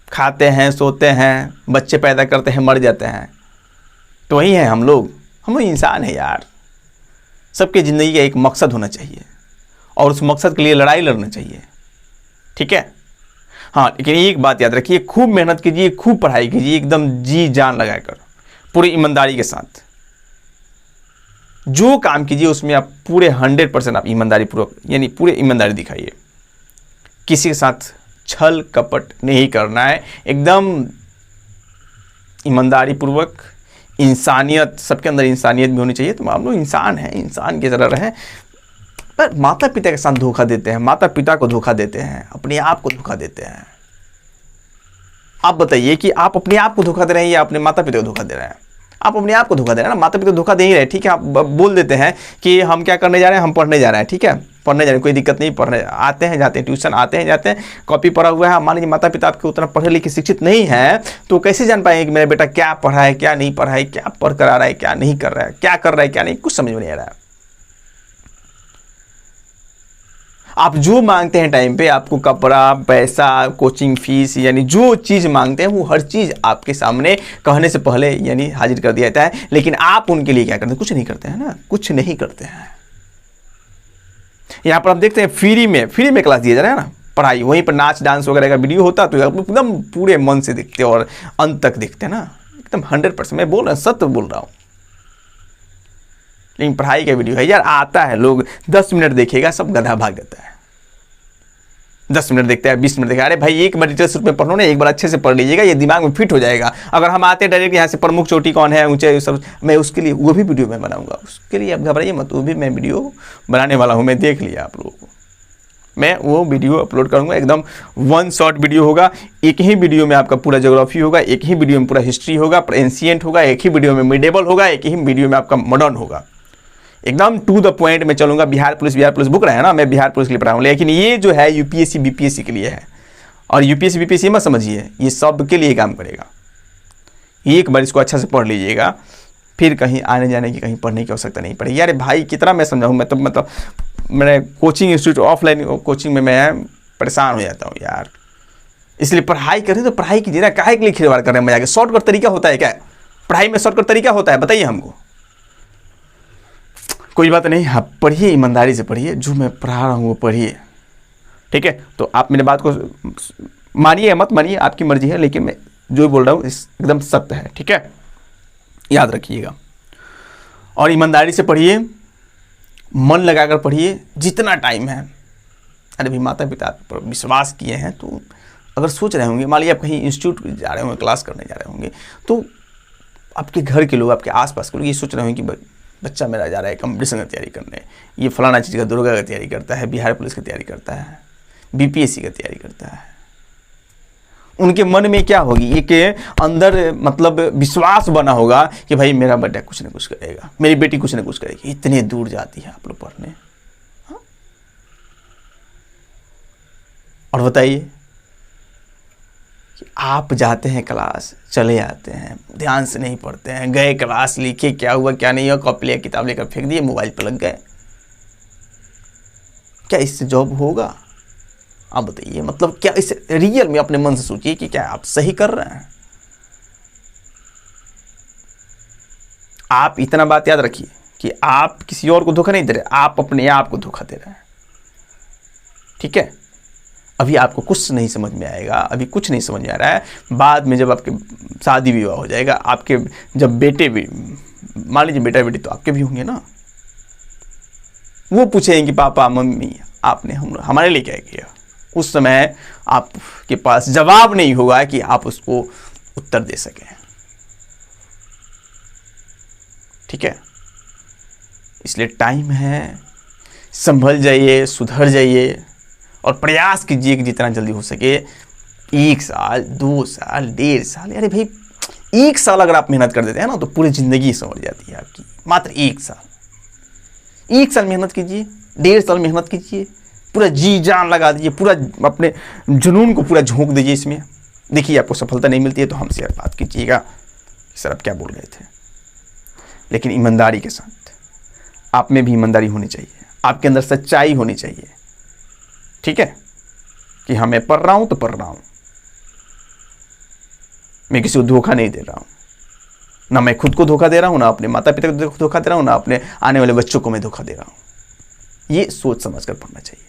खाते हैं, सोते हैं, बच्चे पैदा करते हैं, मर जाते हैं, तो वही है हम लोग इंसान है यार। सबके ज़िंदगी का एक मकसद होना चाहिए और उस मकसद के लिए लड़ाई लड़ना चाहिए। ठीक है, हाँ, लेकिन एक बात याद रखिए, खूब मेहनत कीजिए, खूब पढ़ाई कीजिए, एकदम जी जान लगाकर, पूरी ईमानदारी के साथ जो काम कीजिए उसमें आप पूरे 100% आप ईमानदारी पूर्वक यानी पूरे ईमानदारी दिखाइए। किसी के साथ छल कपट नहीं करना है, एकदम ईमानदारी पूर्वक, इंसानियत, सबके अंदर इंसानियत भी होनी चाहिए। तो हम लोग इंसान हैं, इंसान की तरह रहें। पर माता पिता के साथ धोखा देते हैं, माता पिता को धोखा देते हैं, अपने आप को धोखा देते हैं। आप बताइए कि आप अपने आप को धोखा दे रहे हैं या अपने माता पिता को धोखा दे रहे हैं? आप अपने आप को धोखा दे रहे हैं ना, माता पिता को धोखा दे ही रहे। ठीक है, आप बोल देते हैं कि हम क्या करने जा रहे हैं? हम पढ़ने जा रहे हैं। ठीक है, पढ़ने जा रहे हैं, कोई दिक्कत नहीं, पढ़ने आते हैं जाते हैं, ट्यूशन आते हैं जाते हैं, कॉपी पढ़ा हुआ है। मान लीजिए माता पिता आपके उतना पढ़े लिखे शिक्षित नहीं है, तो कैसे जान पाएंगे कि मेरा बेटा क्या पढ़ा है, क्या नहीं पढ़ा है, क्या पढ़ कर आ रहा है, क्या नहीं कर रहा है, क्या कर रहा है, क्या नहीं, कुछ समझ में नहीं आ रहा है। आप जो मांगते हैं टाइम पे, आपको कपड़ा, पैसा, कोचिंग फीस, यानी जो चीज़ मांगते हैं वो हर चीज़ आपके सामने कहने से पहले यानी हाजिर कर दिया जाता है। लेकिन आप उनके लिए क्या करते हैं? कुछ नहीं करते हैं ना, कुछ नहीं करते हैं। यहाँ पर आप देखते हैं फ्री में क्लास दिया जा रहा है ना, पढ़ाई, वहीं पर नाच डांस वगैरह का वीडियो होता तो एकदम पूरे मन से देखते और अंत तक देखते हैं ना, एकदम 100%। मैं बोल रहा हूँ, सत्य बोल रहा हूँ। लेकिन पढ़ाई का वीडियो है यार, आता है, लोग 10 मिनट देखेगा, सब गधा भाग जाता है। 10 मिनट देखता है, 20 मिनट देखता है। अरे भाई, एक बार डिटेल्स में पढ़ लो ना, एक बार अच्छे से पढ़ लीजिएगा, ये दिमाग में फिट हो जाएगा। अगर हम आते हैं डायरेक्ट यहाँ से प्रमुख चोटी कौन है, ऊंचे सब, मैं उसके लिए वो भी वीडियो मैं बनाऊंगा, उसके लिए आप घबराइए मत, वो भी मैं वीडियो बनाने वाला हूँ। मैं देख लिया आप लोगों को, मैं वो वीडियो अपलोड करूँगा, एकदम 1 शॉट वीडियो होगा। एक ही वीडियो में आपका पूरा ज्योग्राफी होगा, एक ही वीडियो में पूरा हिस्ट्री होगा, एंशिएंट होगा, एक ही वीडियो में मिडेबल होगा, एक ही वीडियो में आपका मॉडर्न होगा। एकदम टू द पॉइंट में चलूंगा। बिहार पुलिस बुक रहे हैं ना, मैं बिहार पुलिस के लिए पढ़ा हूँ, लेकिन ये जो है यूपीएससी बीपीएससी के लिए है। और यूपीएससी बीपीएससी मत समझिए, ये सब के लिए काम करेगा। एक बार इसको अच्छा से पढ़ लीजिएगा, फिर कहीं आने जाने की, कहीं पढ़ने की आवश्यकता नहीं पड़ेगी। यार भाई, कितना मैं समझाऊँ, मैं तो मतलब मैंने कोचिंग इंस्टीट्यूट, ऑफलाइन कोचिंग में मैं परेशान हो जाता हूँ यार। इसलिए पढ़ाई करें तो पढ़ाई कीजिए ना, काहे के लिए खिलवाड़ कर रहे हैं मजा के? शॉर्टकट तरीका होता है क्या? पढ़ाई में शॉर्टकट तरीका होता है? बताइए हमको। कोई बात नहीं, आप पढ़िए, ईमानदारी से पढ़िए, जो मैं पढ़ा रहा हूँ वो पढ़िए। ठीक है, तो आप मेरे बात को मानिए या मत मानिए, आपकी मर्जी है, लेकिन मैं जो बोल रहा हूँ एकदम सत्य है। ठीक है, याद रखिएगा। और ईमानदारी से पढ़िए, मन लगाकर पढ़िए, जितना टाइम है अरे भाई माता पिता पर विश्वास किए हैं, तो अगर सोच रहे होंगे, मान लीजिए आप कहीं इंस्टीट्यूट जा रहे होंगे, क्लास करने जा रहे होंगे, तो आपके घर के लोग, आपके आसपास के लोग ये सोच रहे होंगे कि बच्चा मेरा जा रहा है कंपटीशन की तैयारी करने, ये फलाना चीज़ का दुर्गा की तैयारी करता है, बिहार पुलिस की तैयारी करता है, बीपीएससी की तैयारी करता है। उनके मन में क्या होगी, एक अंदर मतलब विश्वास बना होगा कि भाई मेरा बेटा कुछ ना कुछ करेगा, मेरी बेटी कुछ ना कुछ करेगी, इतने दूर जाती है आप लोग पढ़ने। हाँ? और बताइए कि आप जाते हैं क्लास, चले आते हैं, ध्यान से नहीं पढ़ते हैं, गए क्लास, लिखे क्या हुआ क्या नहीं हुआ, कॉपी लिया, किताब लेकर फेंक दिए, मोबाइल पर लग गए, क्या इससे जॉब होगा? आप बताइए, मतलब क्या इस रियल में अपने मन से सोचिए कि क्या आप सही कर रहे हैं? आप इतना बात याद रखिए कि आप किसी और को धोखा नहीं दे रहे, आप अपने आप को धोखा दे रहे हैं। ठीक है, अभी आपको कुछ नहीं समझ में आएगा, अभी कुछ नहीं समझ में आ रहा है, बाद में जब आपके शादी विवाह हो जाएगा, आपके जब बेटे भी, मान लीजिए बेटा बेटी तो आपके भी होंगे ना, वो पूछेंगे कि पापा मम्मी आपने हमारे लिए क्या किया। उस समय आपके पास जवाब नहीं होगा कि आप उसको उत्तर दे सकें। ठीक है, इसलिए टाइम है, संभल जाइए, सुधर जाइए और प्रयास कीजिए कि जितना जल्दी हो सके 1 साल 2 साल 1.5 साल, अरे भाई 1 साल अगर आप मेहनत कर देते हैं ना तो पूरी जिंदगी संवर जाती है आपकी। मात्र 1 साल, 1 साल मेहनत कीजिए, 1.5 साल मेहनत कीजिए, पूरा जी जान लगा दीजिए, पूरा अपने जुनून को पूरा झोंक दीजिए इसमें। देखिए आपको सफलता नहीं मिलती है तो हमसे बात कीजिएगा, सर आप क्या बोल रहे थे, लेकिन ईमानदारी के साथ। आप में भी ईमानदारी होनी चाहिए, आपके अंदर सच्चाई होनी चाहिए। ठीक है, कि हाँ मैं पढ़ रहा हूं तो पढ़ रहा हूं, मैं किसी को धोखा नहीं दे रहा हूं, ना मैं खुद को धोखा दे रहा हूं, ना अपने माता पिता को धोखा दे रहा हूं, ना अपने आने वाले बच्चों को मैं धोखा दे रहा हूं। ये सोच समझ कर पढ़ना चाहिए।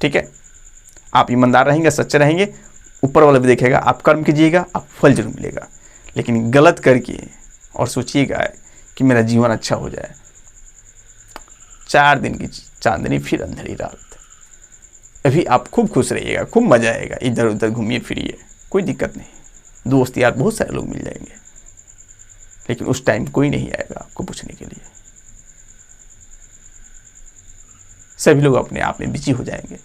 ठीक है, आप ईमानदार रहेंगे, सच्चे रहेंगे, ऊपर वाला भी देखेगा, आप कर्म कीजिएगा, आप फल जरूर मिलेगा। लेकिन गलत करके और सोचिएगा कि मेरा जीवन अच्छा हो जाए, 4 दिन की चांदनी फिर अंधेरी रात। अभी आप खूब खुश रहिएगा, खूब मजा आएगा, इधर उधर घूमिए फिरिए, कोई दिक्कत नहीं, दोस्त यार बहुत सारे लोग मिल जाएंगे, लेकिन उस टाइम कोई नहीं आएगा आपको पूछने के लिए। सभी लोग अपने आप में बिजी हो जाएंगे।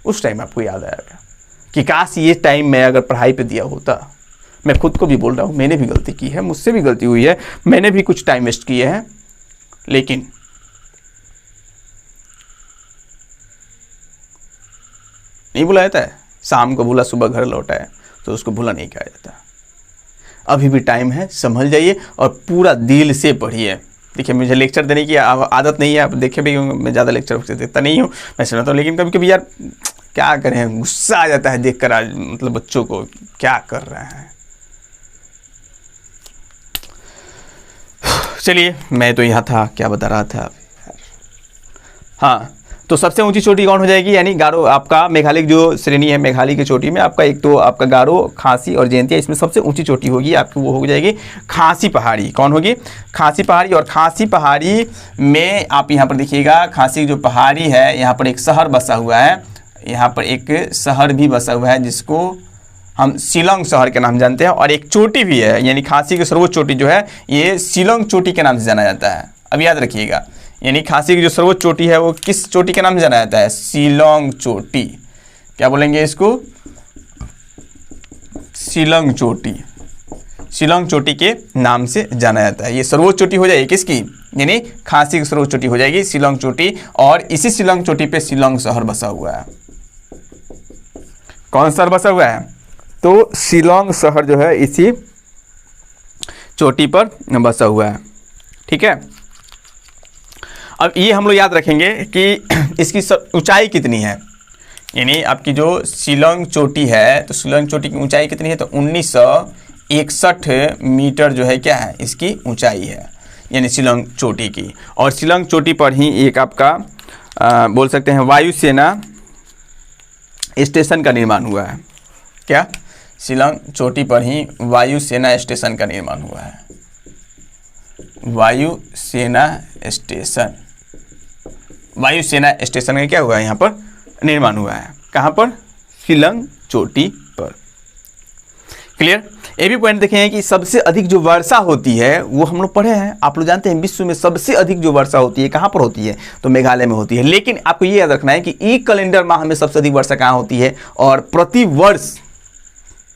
उस टाइम आपको याद आएगा कि काश ये टाइम मैं अगर पढ़ाई पे दिया होता। मैं खुद को भी बोल रहा हूँ, मैंने भी गलती की है, मुझसे भी गलती हुई है, मैंने भी कुछ टाइम वेस्ट किए हैं, लेकिन नहीं भुला जाता है। शाम को भूला सुबह घर लौटा है तो उसको भूला नहीं कहा जाता। अभी भी टाइम है, संभल जाइए और पूरा दिल से पढ़िए। देखिए मुझे लेक्चर देने की आदत नहीं है, आप देखे भी मैं ज़्यादा लेक्चर देता नहीं हूँ, मैं सुनाता हूँ, लेकिन कभी कभी यार क्या करें, गुस्सा आ जाता है देख कर, आज मतलब बच्चों को क्या कर रहे हैं। चलिए मैं तो यहाँ था, क्या बता रहा था। हाँ, तो सबसे ऊंची चोटी कौन हो जाएगी, यानी गारो। आपका मेघालय की जो श्रेणी है, मेघालय की चोटी में आपका एक तो आपका गारो, खासी और जयंतिया, इसमें सबसे ऊंची चोटी होगी आपकी, वो हो जाएगी खासी पहाड़ी। कौन होगी, खासी पहाड़ी। और खासी पहाड़ी में आप यहाँ पर देखिएगा, खासी जो पहाड़ी है यहाँ पर एक शहर बसा हुआ है, यहाँ पर एक शहर भी बसा हुआ है जिसको हम शिलोंग शहर के नाम जानते हैं, और एक चोटी भी है, यानी खासी की सर्वोच्च चोटी जो है ये शिलोंग चोटी के नाम से जाना जाता है। अब याद रखिएगा, यानी खासी की जो सर्वोच्च चोटी है वो किस चोटी के नाम से जाना जाता है, शिलोंग चोटी। क्या बोलेंगे इसको, शिलोंग चोटी, शिलोंग चोटी के नाम से जाना जाता है। ये सर्वोच्च चोटी हो जाएगी किसकी, यानी खासी की सर्वोच्च चोटी हो जाएगी शिलोंग चोटी। और इसी शिलोंग चोटी पे शिलोंग शहर बसा हुआ है। कौन शहर बसा हुआ है, तो शिलोंग शहर जो है इसी चोटी पर बसा हुआ है। ठीक है, अब ये हम लोग याद रखेंगे कि इसकी ऊंचाई कितनी है, यानी आपकी जो शिलोंग चोटी है, तो शिलोंग चोटी की ऊंचाई कितनी है, तो 1961 मीटर जो है क्या है इसकी ऊंचाई है, यानी शिलोंग चोटी की। और शिलोंग चोटी पर ही एक आपका बोल सकते हैं वायुसेना स्टेशन का निर्माण हुआ है। क्या, शिलोंग चोटी पर ही वायुसेना स्टेशन का निर्माण हुआ है, वायुसेना स्टेशन वायुसेना स्टेशन का क्या हुआ है, यहाँ पर निर्माण हुआ है। कहाँ पर? शिलंग चोटी पर। क्लियर। ये भी पॉइंट देखें कि सबसे अधिक जो वर्षा होती है वो हम लोग पढ़े हैं, आप लोग जानते हैं विश्व में सबसे अधिक जो वर्षा होती है कहाँ पर होती है, तो मेघालय में होती है। लेकिन आपको ये याद रखना है कि एक कैलेंडर माह में सबसे अधिक वर्षा कहाँ होती है और प्रति वर्ष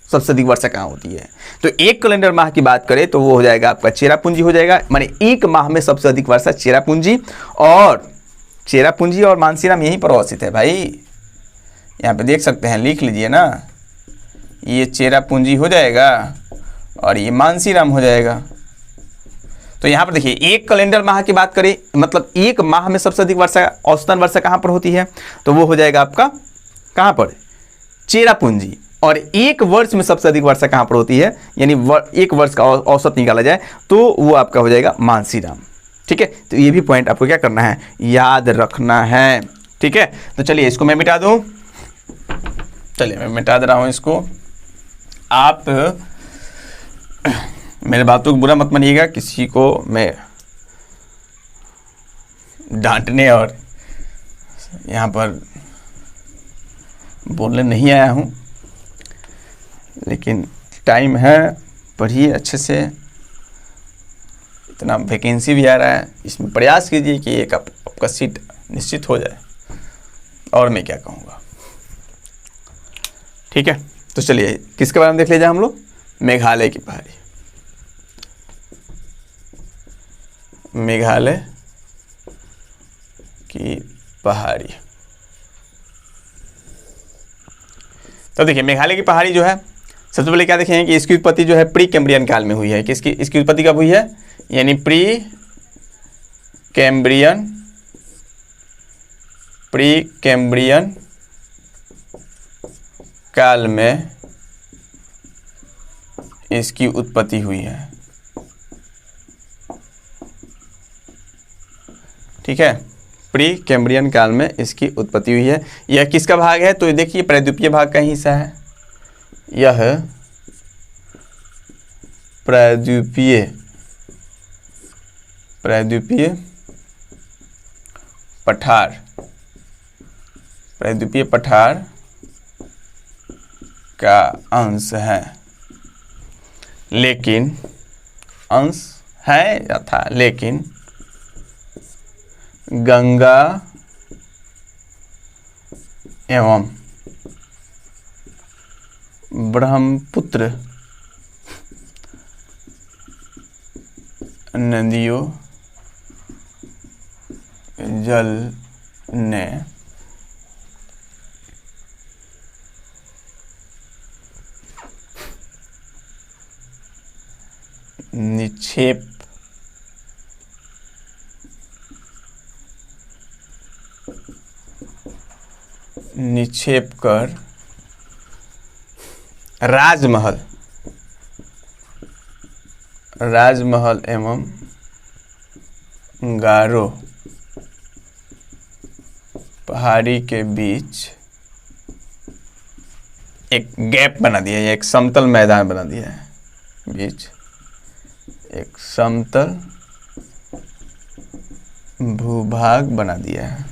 सबसे अधिक वर्षा कहाँ होती है। तो एक कैलेंडर माह की बात करें तो वो हो जाएगा आपका चेरापूंजी हो जाएगा, माने एक माह में सबसे अधिक वर्षा चेरापूंजी और मानसीराम यहीं पर अवस्थित है भाई। यहाँ पे देख सकते हैं, लिख लीजिए ना, ये चेरापूंजी हो जाएगा और ये मानसीराम हो जाएगा। तो यहाँ पर देखिए एक कैलेंडर माह की बात करें, मतलब एक माह में सबसे अधिक वर्षा, औसतन वर्षा कहाँ पर होती है, तो वो हो जाएगा आपका कहाँ पर, चेरापूंजी। और एक वर्ष में सबसे अधिक वर्षा कहाँ पर होती है, यानी एक वर्ष का औसत निकाला जाए तो वो आपका हो जाएगा मानसीराम। ठीक है, तो ये भी पॉइंट आपको क्या करना है, याद रखना है। ठीक है, तो चलिए इसको मैं मिटा दूँ, चलिए मैं मिटा दे रहा हूँ इसको। आप मेरे बातों को बुरा मत मानिएगा, किसी को मैं डांटने और यहाँ पर बोलने नहीं आया हूँ, लेकिन टाइम है, पढ़िए अच्छे से। इतना वैकेंसी भी आ रहा है, इसमें प्रयास कीजिए कि एक आपका सीट निश्चित हो जाए, और मैं क्या कहूँगा। ठीक है, तो चलिए किसके बारे में देख लीजिए हम लोग, मेघालय की पहाड़ी। मेघालय की पहाड़ी। तो देखिए मेघालय की पहाड़ी जो है, सबसे पहले क्या देखें कि इसकी उत्पत्ति जो है प्री कैम्ब्रियन काल में हुई है। इसकी उत्पत्ति कब हुई है, यानी प्री कैम्ब्रियन काल में इसकी उत्पत्ति हुई है। ठीक है, प्री कैम्ब्रियन काल में इसकी उत्पत्ति हुई है। यह किसका भाग है, तो देखिए प्रायद्वीपीय भाग का ही हिस्सा है। यह प्रायद्वीपीय पठार का अंश है, लेकिन गंगा एवं ब्रह्मपुत्र नदियों जल ने निक्षेप कर राजमहल एवं गारो पहाड़ी के बीच एक गैप बना दिया है, एक समतल मैदान बना दिया है, बीच एक समतल भूभाग बना दिया है,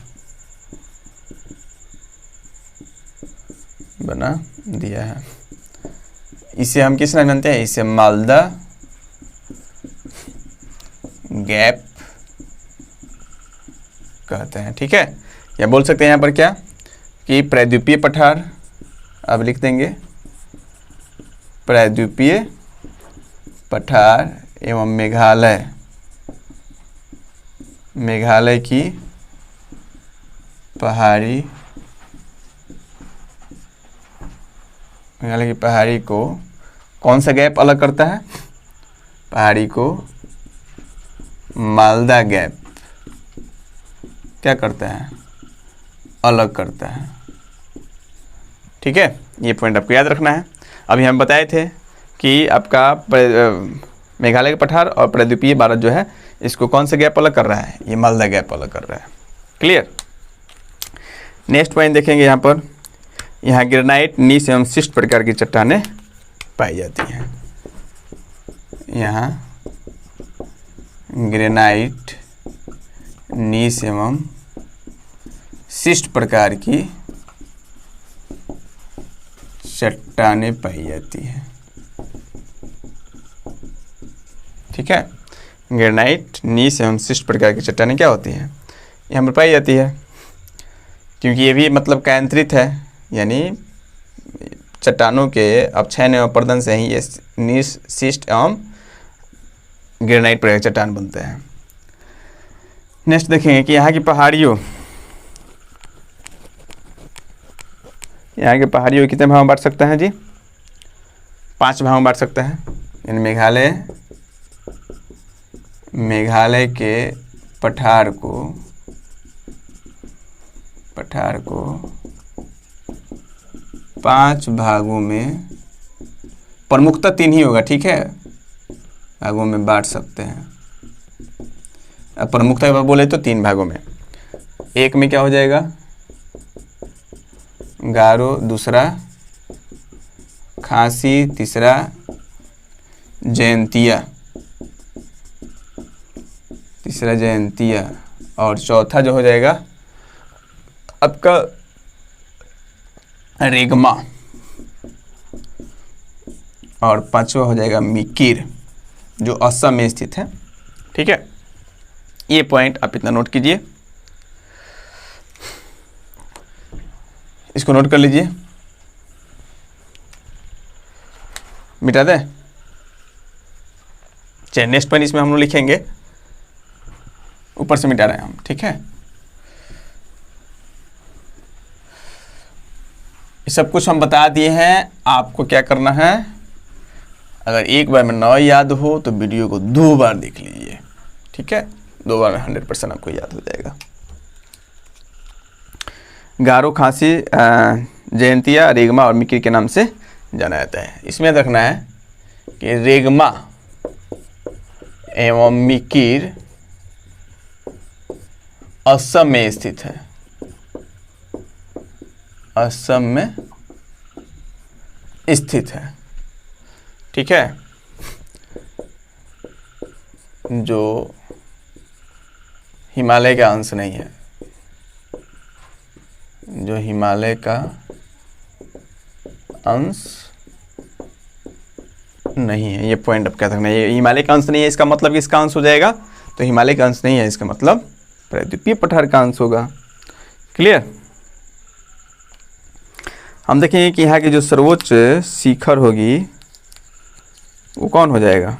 इसे हम किस नाम जानते हैं, इसे मालदा गैप कहते हैं। ठीक है, या बोल सकते हैं यहाँ पर क्या कि प्रायद्वीपीय पठार, अब लिख देंगे प्रायद्वीपीय पठार एवं मेघालय की पहाड़ी को कौन सा गैप अलग करता है, पहाड़ी को मालदा गैप क्या करता है, अलग करता है। ठीक है, ये पॉइंट आपको याद रखना है। अभी हम बताए थे कि आपका मेघालय का पठार और प्रायद्वीपीय भारत जो है इसको कौन सा गैप अलग कर रहा है, ये मालदा गैप अलग कर रहा है। क्लियर। नेक्स्ट पॉइंट देखेंगे, यहाँ पर यहाँ ग्रेनाइट, नीस एवं शिस्ट प्रकार की चट्टानें पाई जाती हैं। यहाँ ग्रेनाइट, नीस एवं शिष्ट प्रकार की चट्टानें पाई जाती है। ठीक है, ग्रेनाइट, नीस एवं शिष्ट प्रकार की चट्टानें क्या होती है, यहाँ पर पाई जाती है। क्योंकि ये भी मतलब कायंत्रित है, यानी चट्टानों के अपक्षयन एवं अपर्दन से ही ये नीस, शिष्ट एवं ग्रेनाइट प्रकार के चट्टान बनते हैं। नेक्स्ट देखेंगे कि यहाँ की पहाड़ियों कितने भागों में बांट सकते हैं जी, 5 भागों में बांट सकते हैं। यानी मेघालय के पठार को 5 भागों में, प्रमुखतः 3 ही होगा, ठीक है, भागों में बांट सकते हैं। अब प्रमुखतः बोले तो 3 भागों में, एक में क्या हो जाएगा गारो, दूसरा खासी, तीसरा जयंतिया, और चौथा जो हो जाएगा आपका रेगमा, और 5वां हो जाएगा मिकिर, जो असम में स्थित है। ठीक है, ये पॉइंट आप इतना नोट कीजिए, इसको नोट कर लीजिए, मिटा दें। चलिए नेक्स्ट पॉइंट इसमें हम लोग लिखेंगे, ऊपर से मिटा रहे हैं हम। ठीक है, ये सब कुछ हम बता दिए हैं। आपको क्या करना है, अगर एक बार में ना याद हो तो वीडियो को 2 बार देख लीजिए। ठीक है, 2 बार में 100% आपको याद हो जाएगा। गारो, खासी, जयंतिया, रेगमा और मिकिर के नाम से जाना जाता है। इसमें रखना है कि रेगमा एवं मिकिर असम में स्थित है, असम में स्थित है। ठीक है, जो हिमालय का अंश नहीं है, जो हिमालय का अंश नहीं है, ये पॉइंट अब क्या रखना है। ये हिमालय का अंश नहीं है, इसका मतलब किसका अंश हो जाएगा, तो हिमालय का अंश नहीं है, इसका मतलब प्रायद्वीपीय पठार का अंश होगा। क्लियर। हम देखेंगे कि यहाँ की जो सर्वोच्च शिखर होगी वो कौन हो जाएगा,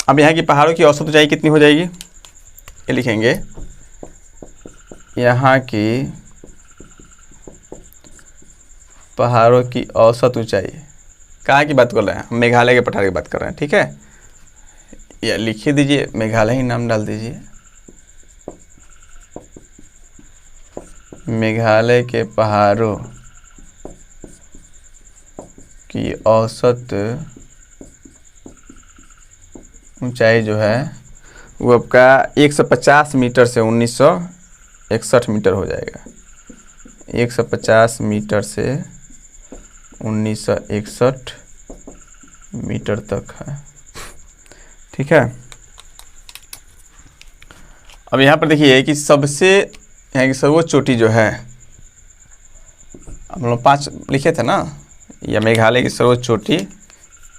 अब यहाँ की पहाड़ों की औसत ऊंचाई कितनी हो जाएगी, ये लिखेंगे। यहाँ की पहाड़ों की औसत ऊंचाई, कहाँ की बात कर रहे हैं हम, मेघालय के पठार की बात कर रहे हैं। ठीक है, या लिखिए दीजिए, मेघालय ही नाम डाल दीजिए। मेघालय के पहाड़ों की औसत ऊंचाई जो है वो आपका 150 मीटर से 1961 मीटर हो जाएगा। 150 मीटर से 1961 मीटर तक है। ठीक है, अब यहाँ पर देखिए कि सबसे यहाँ की सर्वोच्च चोटी जो है, हम लोग 5 लिखे थे ना, या मेघालय की सर्वोच्च चोटी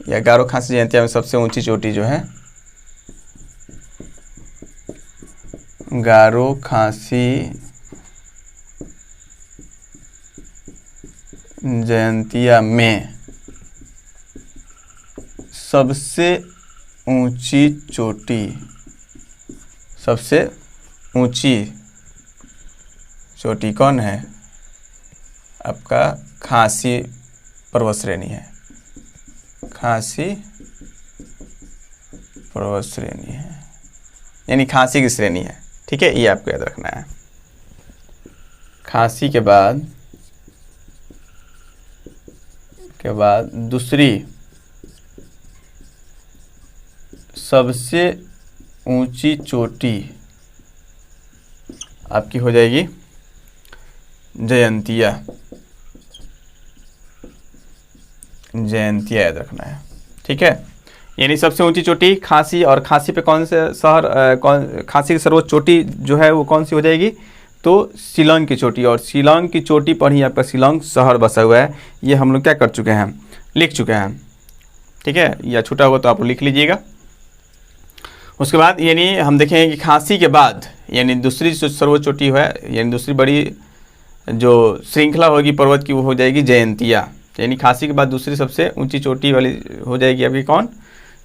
या गारो खासी जयंतिया में सबसे ऊंची चोटी जो है गारो खासी जयंतिया में सबसे ऊंची चोटी, सबसे ऊंची चोटी कौन है, आपका खासी पर्वत श्रेणी है, खासी पर्वत श्रेणी है, यानी खासी की श्रेणी है। ठीक है, ये आपको याद रखना है। खासी के बाद दूसरी सबसे ऊंची चोटी आपकी हो जाएगी जयंतिया। जयंतिया याद रखना है, ठीक है। यानी सबसे ऊंची चोटी खांसी, और खांसी पे कौन से शहर खांसी की सर्वोच्च चोटी जो है वो कौन सी हो जाएगी, तो शिलांग की चोटी, और शिलांग की चोटी पर ही आपका शिलांग शहर बसा हुआ है। ये हम लोग क्या कर चुके हैं, लिख चुके हैं, ठीक है। या छूटा होगा तो आप लिख लीजिएगा। उसके बाद यानी हम देखेंगे कि खांसी के बाद यानी दूसरी जो सर्वोच्च चोटी है, यानी दूसरी बड़ी जो श्रृंखला होगी पर्वत की, वो हो जाएगी जयंतिया। यानी खांसी के बाद दूसरी सबसे ऊंची चोटी वाली हो जाएगी आपकी कौन,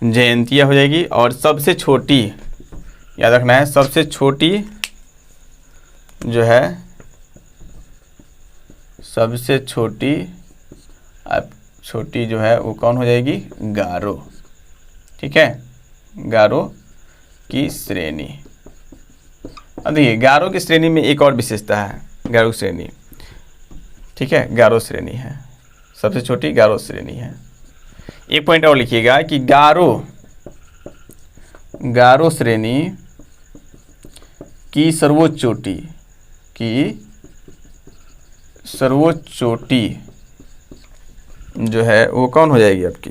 जयंतिया हो जाएगी। और सबसे छोटी याद रखना है, सबसे छोटी जो है, सबसे छोटी छोटी जो है वो कौन हो जाएगी, गारो, ठीक है। गारो की श्रेणी। अब देखिए गारो की श्रेणी में एक और विशेषता है, गारो श्रेणी, ठीक है, गारो श्रेणी है, सबसे छोटी गारो श्रेणी है। एक पॉइंट और लिखिएगा कि गारो श्रेणी की सर्वोच्च चोटी जो है वो कौन हो जाएगी आपकी,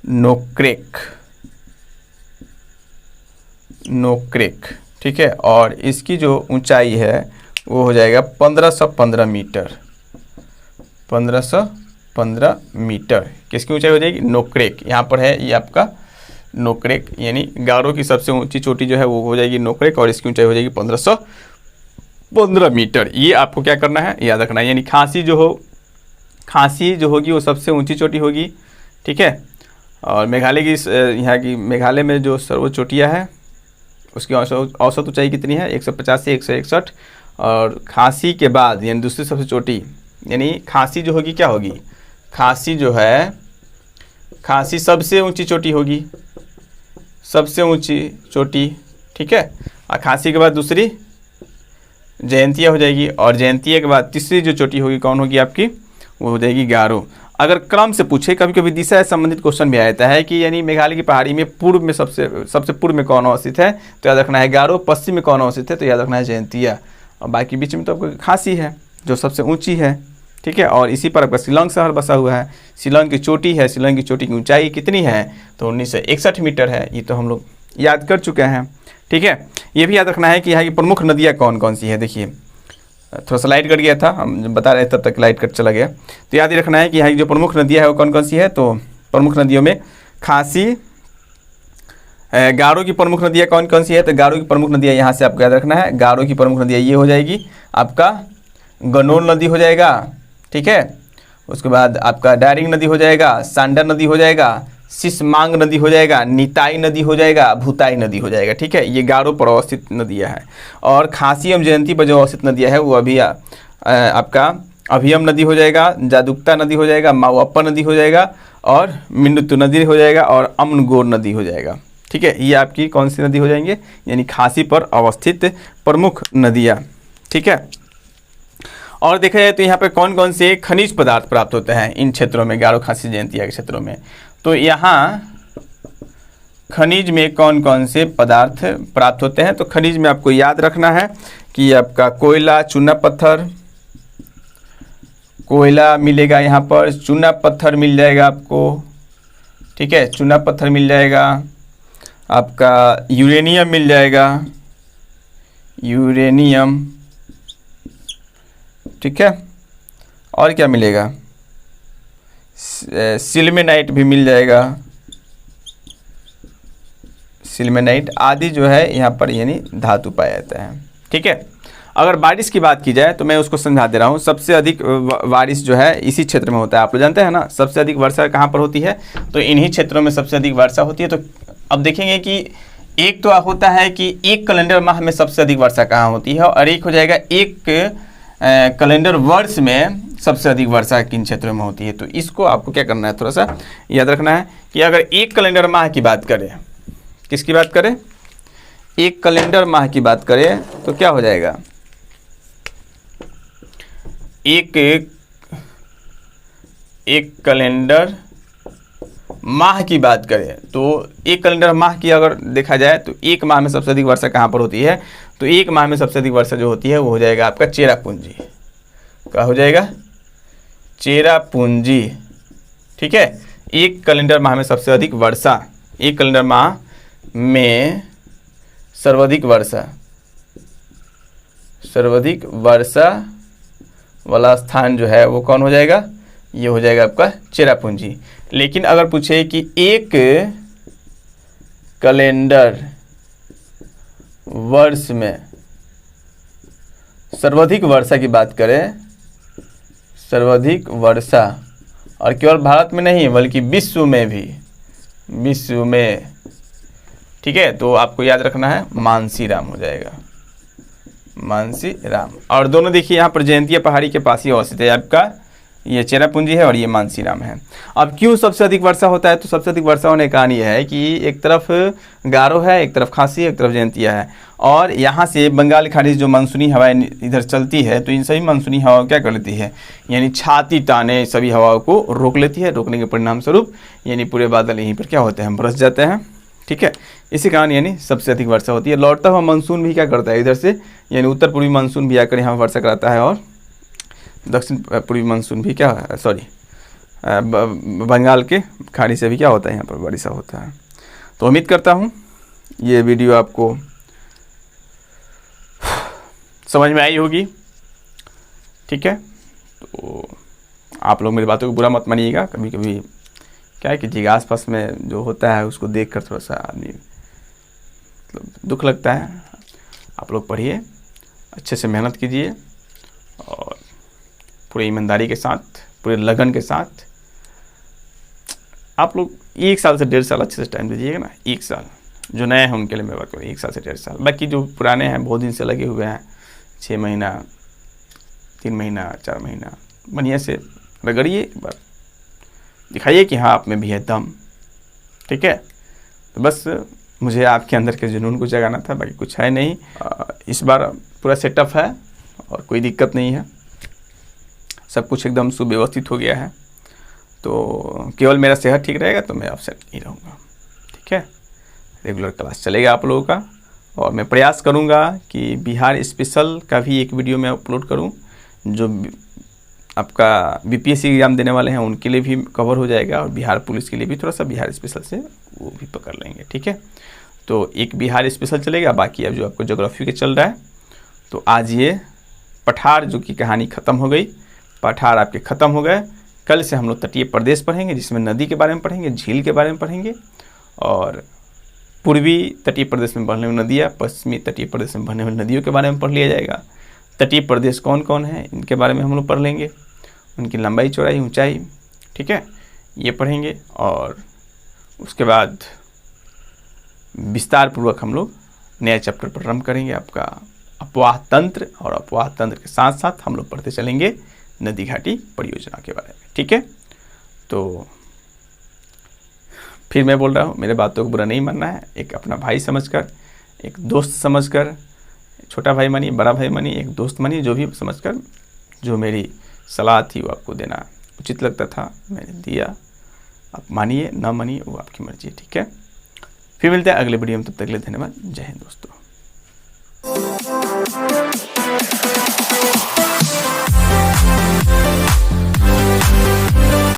नोक्रेक, ठीक है। और इसकी जो ऊंचाई है वो हो जाएगा 1515 मीटर, 1515 मीटर। किसकी ऊंचाई हो जाएगी, नोक्रेक। यहाँ पर है ये आपका नोक्रेक, यानी गारो की सबसे ऊंची चोटी जो है वो हो जाएगी नोक्रेक, और इसकी ऊंचाई हो जाएगी 1515 मीटर। ये आपको क्या करना है, याद रखना है। यानी खांसी जो होगी वो सबसे ऊंची चोटी होगी, ठीक है। और मेघालय की यहाँ की मेघालय में जो सर्वोच्च चोटियाँ है उसकी औसत ऊंचाई कितनी है, 150 से 161। और खांसी के बाद यानी दूसरी सबसे चोटी, यानी खांसी जो होगी क्या होगी, खांसी जो है, खांसी सबसे ऊंची चोटी होगी, सबसे ऊंची चोटी, ठीक है। और खांसी के बाद दूसरी जयंतिया हो जाएगी, और जयंतिया के बाद तीसरी जो चोटी होगी कौन होगी आपकी, वो हो जाएगी गारो। अगर क्रम से पूछे, कभी कभी दिशा से संबंधित क्वेश्चन भी आता है कि यानी मेघालय की पहाड़ी में पूर्व में सबसे पूर्व में कौन अवस्थित है, तो याद रखना है गारो। पश्चिम में कौन अवस्थित है, तो याद रखना है जयंतिया। और बाकी बीच में तो आपको खांसी है जो सबसे ऊंची है, ठीक है। और इसी पर आपका शिलांग शहर बसा हुआ है। शिलांग की चोटी है, शिलांग की चोटी की ऊंचाई कितनी है, तो 1961 मीटर है। ये तो हम लोग याद कर चुके हैं, ठीक है। ये भी याद रखना है कि यहाँ की प्रमुख नदियाँ कौन कौन सी है। देखिए थोड़ा सा लाइट कट गया था, हम जब बता रहे तब तक लाइट कट चला गया। तो याद ही रखना है कि यहाँ की जो प्रमुख नदियाँ है वो कौन कौन सी है। तो प्रमुख नदियों में खांसी, गारो की प्रमुख नदियाँ कौन कौन सी है, तो गारो की प्रमुख नदियाँ यहाँ से आपको याद रखना है। गारो की प्रमुख नदियाँ ये हो जाएगी आपका गनोर नदी हो जाएगा, ठीक है। उसके बाद आपका डायरिंग नदी हो जाएगा, सांडर नदी हो जाएगा, सिसमांग नदी हो जाएगा, निताई नदी हो जाएगा, भूताई नदी हो जाएगा, ठीक है। ये गारो पर अवस्थित नदियाँ हैं। और खांसी एवं जयंती पर जो अवस्थित नदियाँ है वो अभी आपका अभियम नदी हो जाएगा, जादुक्ता नदी हो जाएगा, माओअप्पा नदी हो जाएगा, और मिंडुतु नदी हो जाएगा, और अमनगोर नदी हो जाएगा, ठीक है। ये आपकी कौन सी नदी हो जाएंगे, यानी खांसी पर अवस्थित प्रमुख नदियाँ, ठीक है। और देखा जाए तो यहाँ पे कौन कौन से खनिज पदार्थ प्राप्त होते हैं इन क्षेत्रों में, गारो खांसी जयंतिया के क्षेत्रों में। तो यहाँ खनिज में कौन कौन से पदार्थ प्राप्त होते हैं, तो खनिज में आपको याद रखना है कि आपका कोयला, चूना पत्थर, कोयला मिलेगा यहाँ पर, चूना पत्थर मिल जाएगा आपको, ठीक है, चूना पत्थर मिल जाएगा, आपका यूरेनियम मिल जाएगा, यूरेनियम, ठीक है। और क्या मिलेगा, सिल्मेनाइट भी मिल जाएगा, सिल्मेनाइट आदि जो है यहाँ पर यानी धातु पाया जाता है, ठीक है। अगर बारिश की बात की जाए तो मैं उसको समझा दे रहा हूँ। सबसे अधिक बारिश जो है इसी क्षेत्र में होता है, आप लोग जानते हैं ना। सबसे अधिक वर्षा कहाँ पर होती है, तो इन्हीं क्षेत्रों में सबसे अधिक वर्षा होती है। तो अब देखेंगे कि एक तो होता है कि एक कैलेंडर माह में सबसे अधिक वर्षा कहाँ होती है, और एक हो जाएगा एक कैलेंडर वर्ष में सबसे अधिक वर्षा किन क्षेत्रों में होती है। तो इसको आपको क्या करना है, थोड़ा सा याद रखना है कि अगर एक कैलेंडर माह की बात करें, किसकी बात करें, एक कैलेंडर माह की बात करें, तो क्या हो जाएगा, एक कैलेंडर माह की बात करें, तो एक कैलेंडर माह की अगर देखा जाए तो एक माह में सबसे अधिक वर्षा कहाँ पर होती है, तो एक माह में सबसे अधिक वर्षा जो होती है वो हो जाएगा आपका चेरापूंजी। क्या हो जाएगा, चेरापूंजी, ठीक है। एक कैलेंडर माह में सबसे अधिक वर्षा, एक कैलेंडर माह में सर्वाधिक वर्षा वाला स्थान जो है वो कौन हो जाएगा, ये हो जाएगा आपका चेरापूंजी। लेकिन अगर पूछे कि एक कैलेंडर वर्ष में सर्वाधिक वर्षा की बात करें, सर्वाधिक वर्षा, और केवल भारत में नहीं बल्कि विश्व में भी, विश्व में, ठीक है, तो आपको याद रखना है मानसीराम हो जाएगा, मानसीराम। और दोनों देखिए यहाँ पर जयंतिया पहाड़ी के पास ही अवस्थित है आपका, ये चेरापूंजी है और ये मानसीराम है। अब क्यों सबसे अधिक वर्षा होता है, तो सबसे अधिक वर्षा होने का कारण ये है कि एक तरफ गारो है, एक तरफ खासी है, एक तरफ जयंतिया है, और यहाँ से बंगाल की खाड़ी जो मानसूनी हवाएं इधर चलती है, तो इन सभी मानसूनी हवाओं क्या कर लेती है, यानी छाती ताने सभी हवाओं को रोक लेती है। रोकने के परिणाम स्वरूप यानी पूरे बादल यहीं पर क्या होते हैं, बरस जाते हैं, ठीक है। इसी कारण यानी सबसे अधिक वर्षा होती है। लौटता हुआ मानसून भी क्या करता है इधर से, यानी उत्तर पूर्वी मानसून भी आकर यहाँ वर्षा कराता है, और दक्षिण पूर्वी मानसून भी क्या, सॉरी बंगाल के खाड़ी से भी क्या होता है, यहाँ पर वर्षा होता है। तो उम्मीद करता हूँ ये वीडियो आपको समझ में आई होगी, ठीक है। तो आप लोग मेरी बातों को बुरा मत मानिएगा, कभी कभी क्या है कि जी आसपास में जो होता है उसको देखकर थोड़ा सा आदमी मतलब दुख लगता है। आप लोग पढ़िए, अच्छे से मेहनत कीजिए, और पूरी ईमानदारी के साथ, पूरे लगन के साथ आप लोग 1 साल से 1.5 साल अच्छे से टाइम दीजिएगा ना। 1 साल जो नए हैं उनके लिए मैं बात करूँ, 1 साल से 1.5 साल। बाकी जो पुराने हैं, बहुत दिन से लगे हुए हैं, 6 महीना, 3 महीना, 4 महीना, बढ़िया से रगड़िए, एक बार दिखाइए कि हाँ आप में भी है दम, ठीक है। तो बस मुझे आपके अंदर के जुनून को जगाना था, बाकी कुछ है नहीं। इस बार पूरा सेटअप है और कोई दिक्कत नहीं है, सब कुछ एकदम सुव्यवस्थित हो गया है। तो केवल मेरा सेहत ठीक रहेगा तो मैं अपसेट नहीं रहूँगा, ठीक है। रेगुलर क्लास चलेगा आप लोगों का, और मैं प्रयास करूँगा कि बिहार स्पेशल का भी एक वीडियो मैं अपलोड करूँ, जो आपका बीपीएससी एग्ज़ाम देने वाले हैं उनके लिए भी कवर हो जाएगा, और बिहार पुलिस के लिए भी थोड़ा सा बिहार स्पेशल से वो भी पकड़ लेंगे, ठीक है। तो एक बिहार स्पेशल चलेगा, बाकी अब जो आपको ज्योग्राफी के चल रहा है। तो आज ये पठार जो की कहानी ख़त्म हो गई, पठार आपके ख़त्म हो गए। कल से हम लोग तटीय प्रदेश पढ़ेंगे, जिसमें नदी के बारे में पढ़ेंगे, झील के बारे में पढ़ेंगे, और पूर्वी तटीय प्रदेश में बहने वाली नदियाँ, पश्चिमी तटीय प्रदेश में बहने वाली नदियों के बारे में पढ़ लिया जाएगा। तटीय प्रदेश कौन कौन है इनके बारे में हम लोग पढ़ लेंगे, उनकी लंबाई, चौड़ाई, ऊंचाई, ठीक है, ये पढ़ेंगे। और उसके बाद विस्तार पूर्वक हम लोग नया चैप्टर प्रारंभ करेंगे, आपका अपवाह तंत्र, और अपवाह तंत्र के साथ साथ हम लोग पढ़ते चलेंगे नदी घाटी परियोजना के बारे में, ठीक है। तो फिर मैं बोल रहा हूँ, मेरे बातों को बुरा नहीं मानना है, एक अपना भाई समझकर, एक दोस्त समझकर, छोटा भाई मानिए, बड़ा भाई मानिए, एक दोस्त मानिए, जो भी समझकर जो मेरी सलाह थी वो आपको देना उचित लगता था, मैंने दिया। आप मानिए ना मानिए वो आपकी मर्जी है, ठीक है। फिर मिलते हैं अगले वीडियो में, तब तक के लिए धन्यवाद। जय हिंद दोस्तों।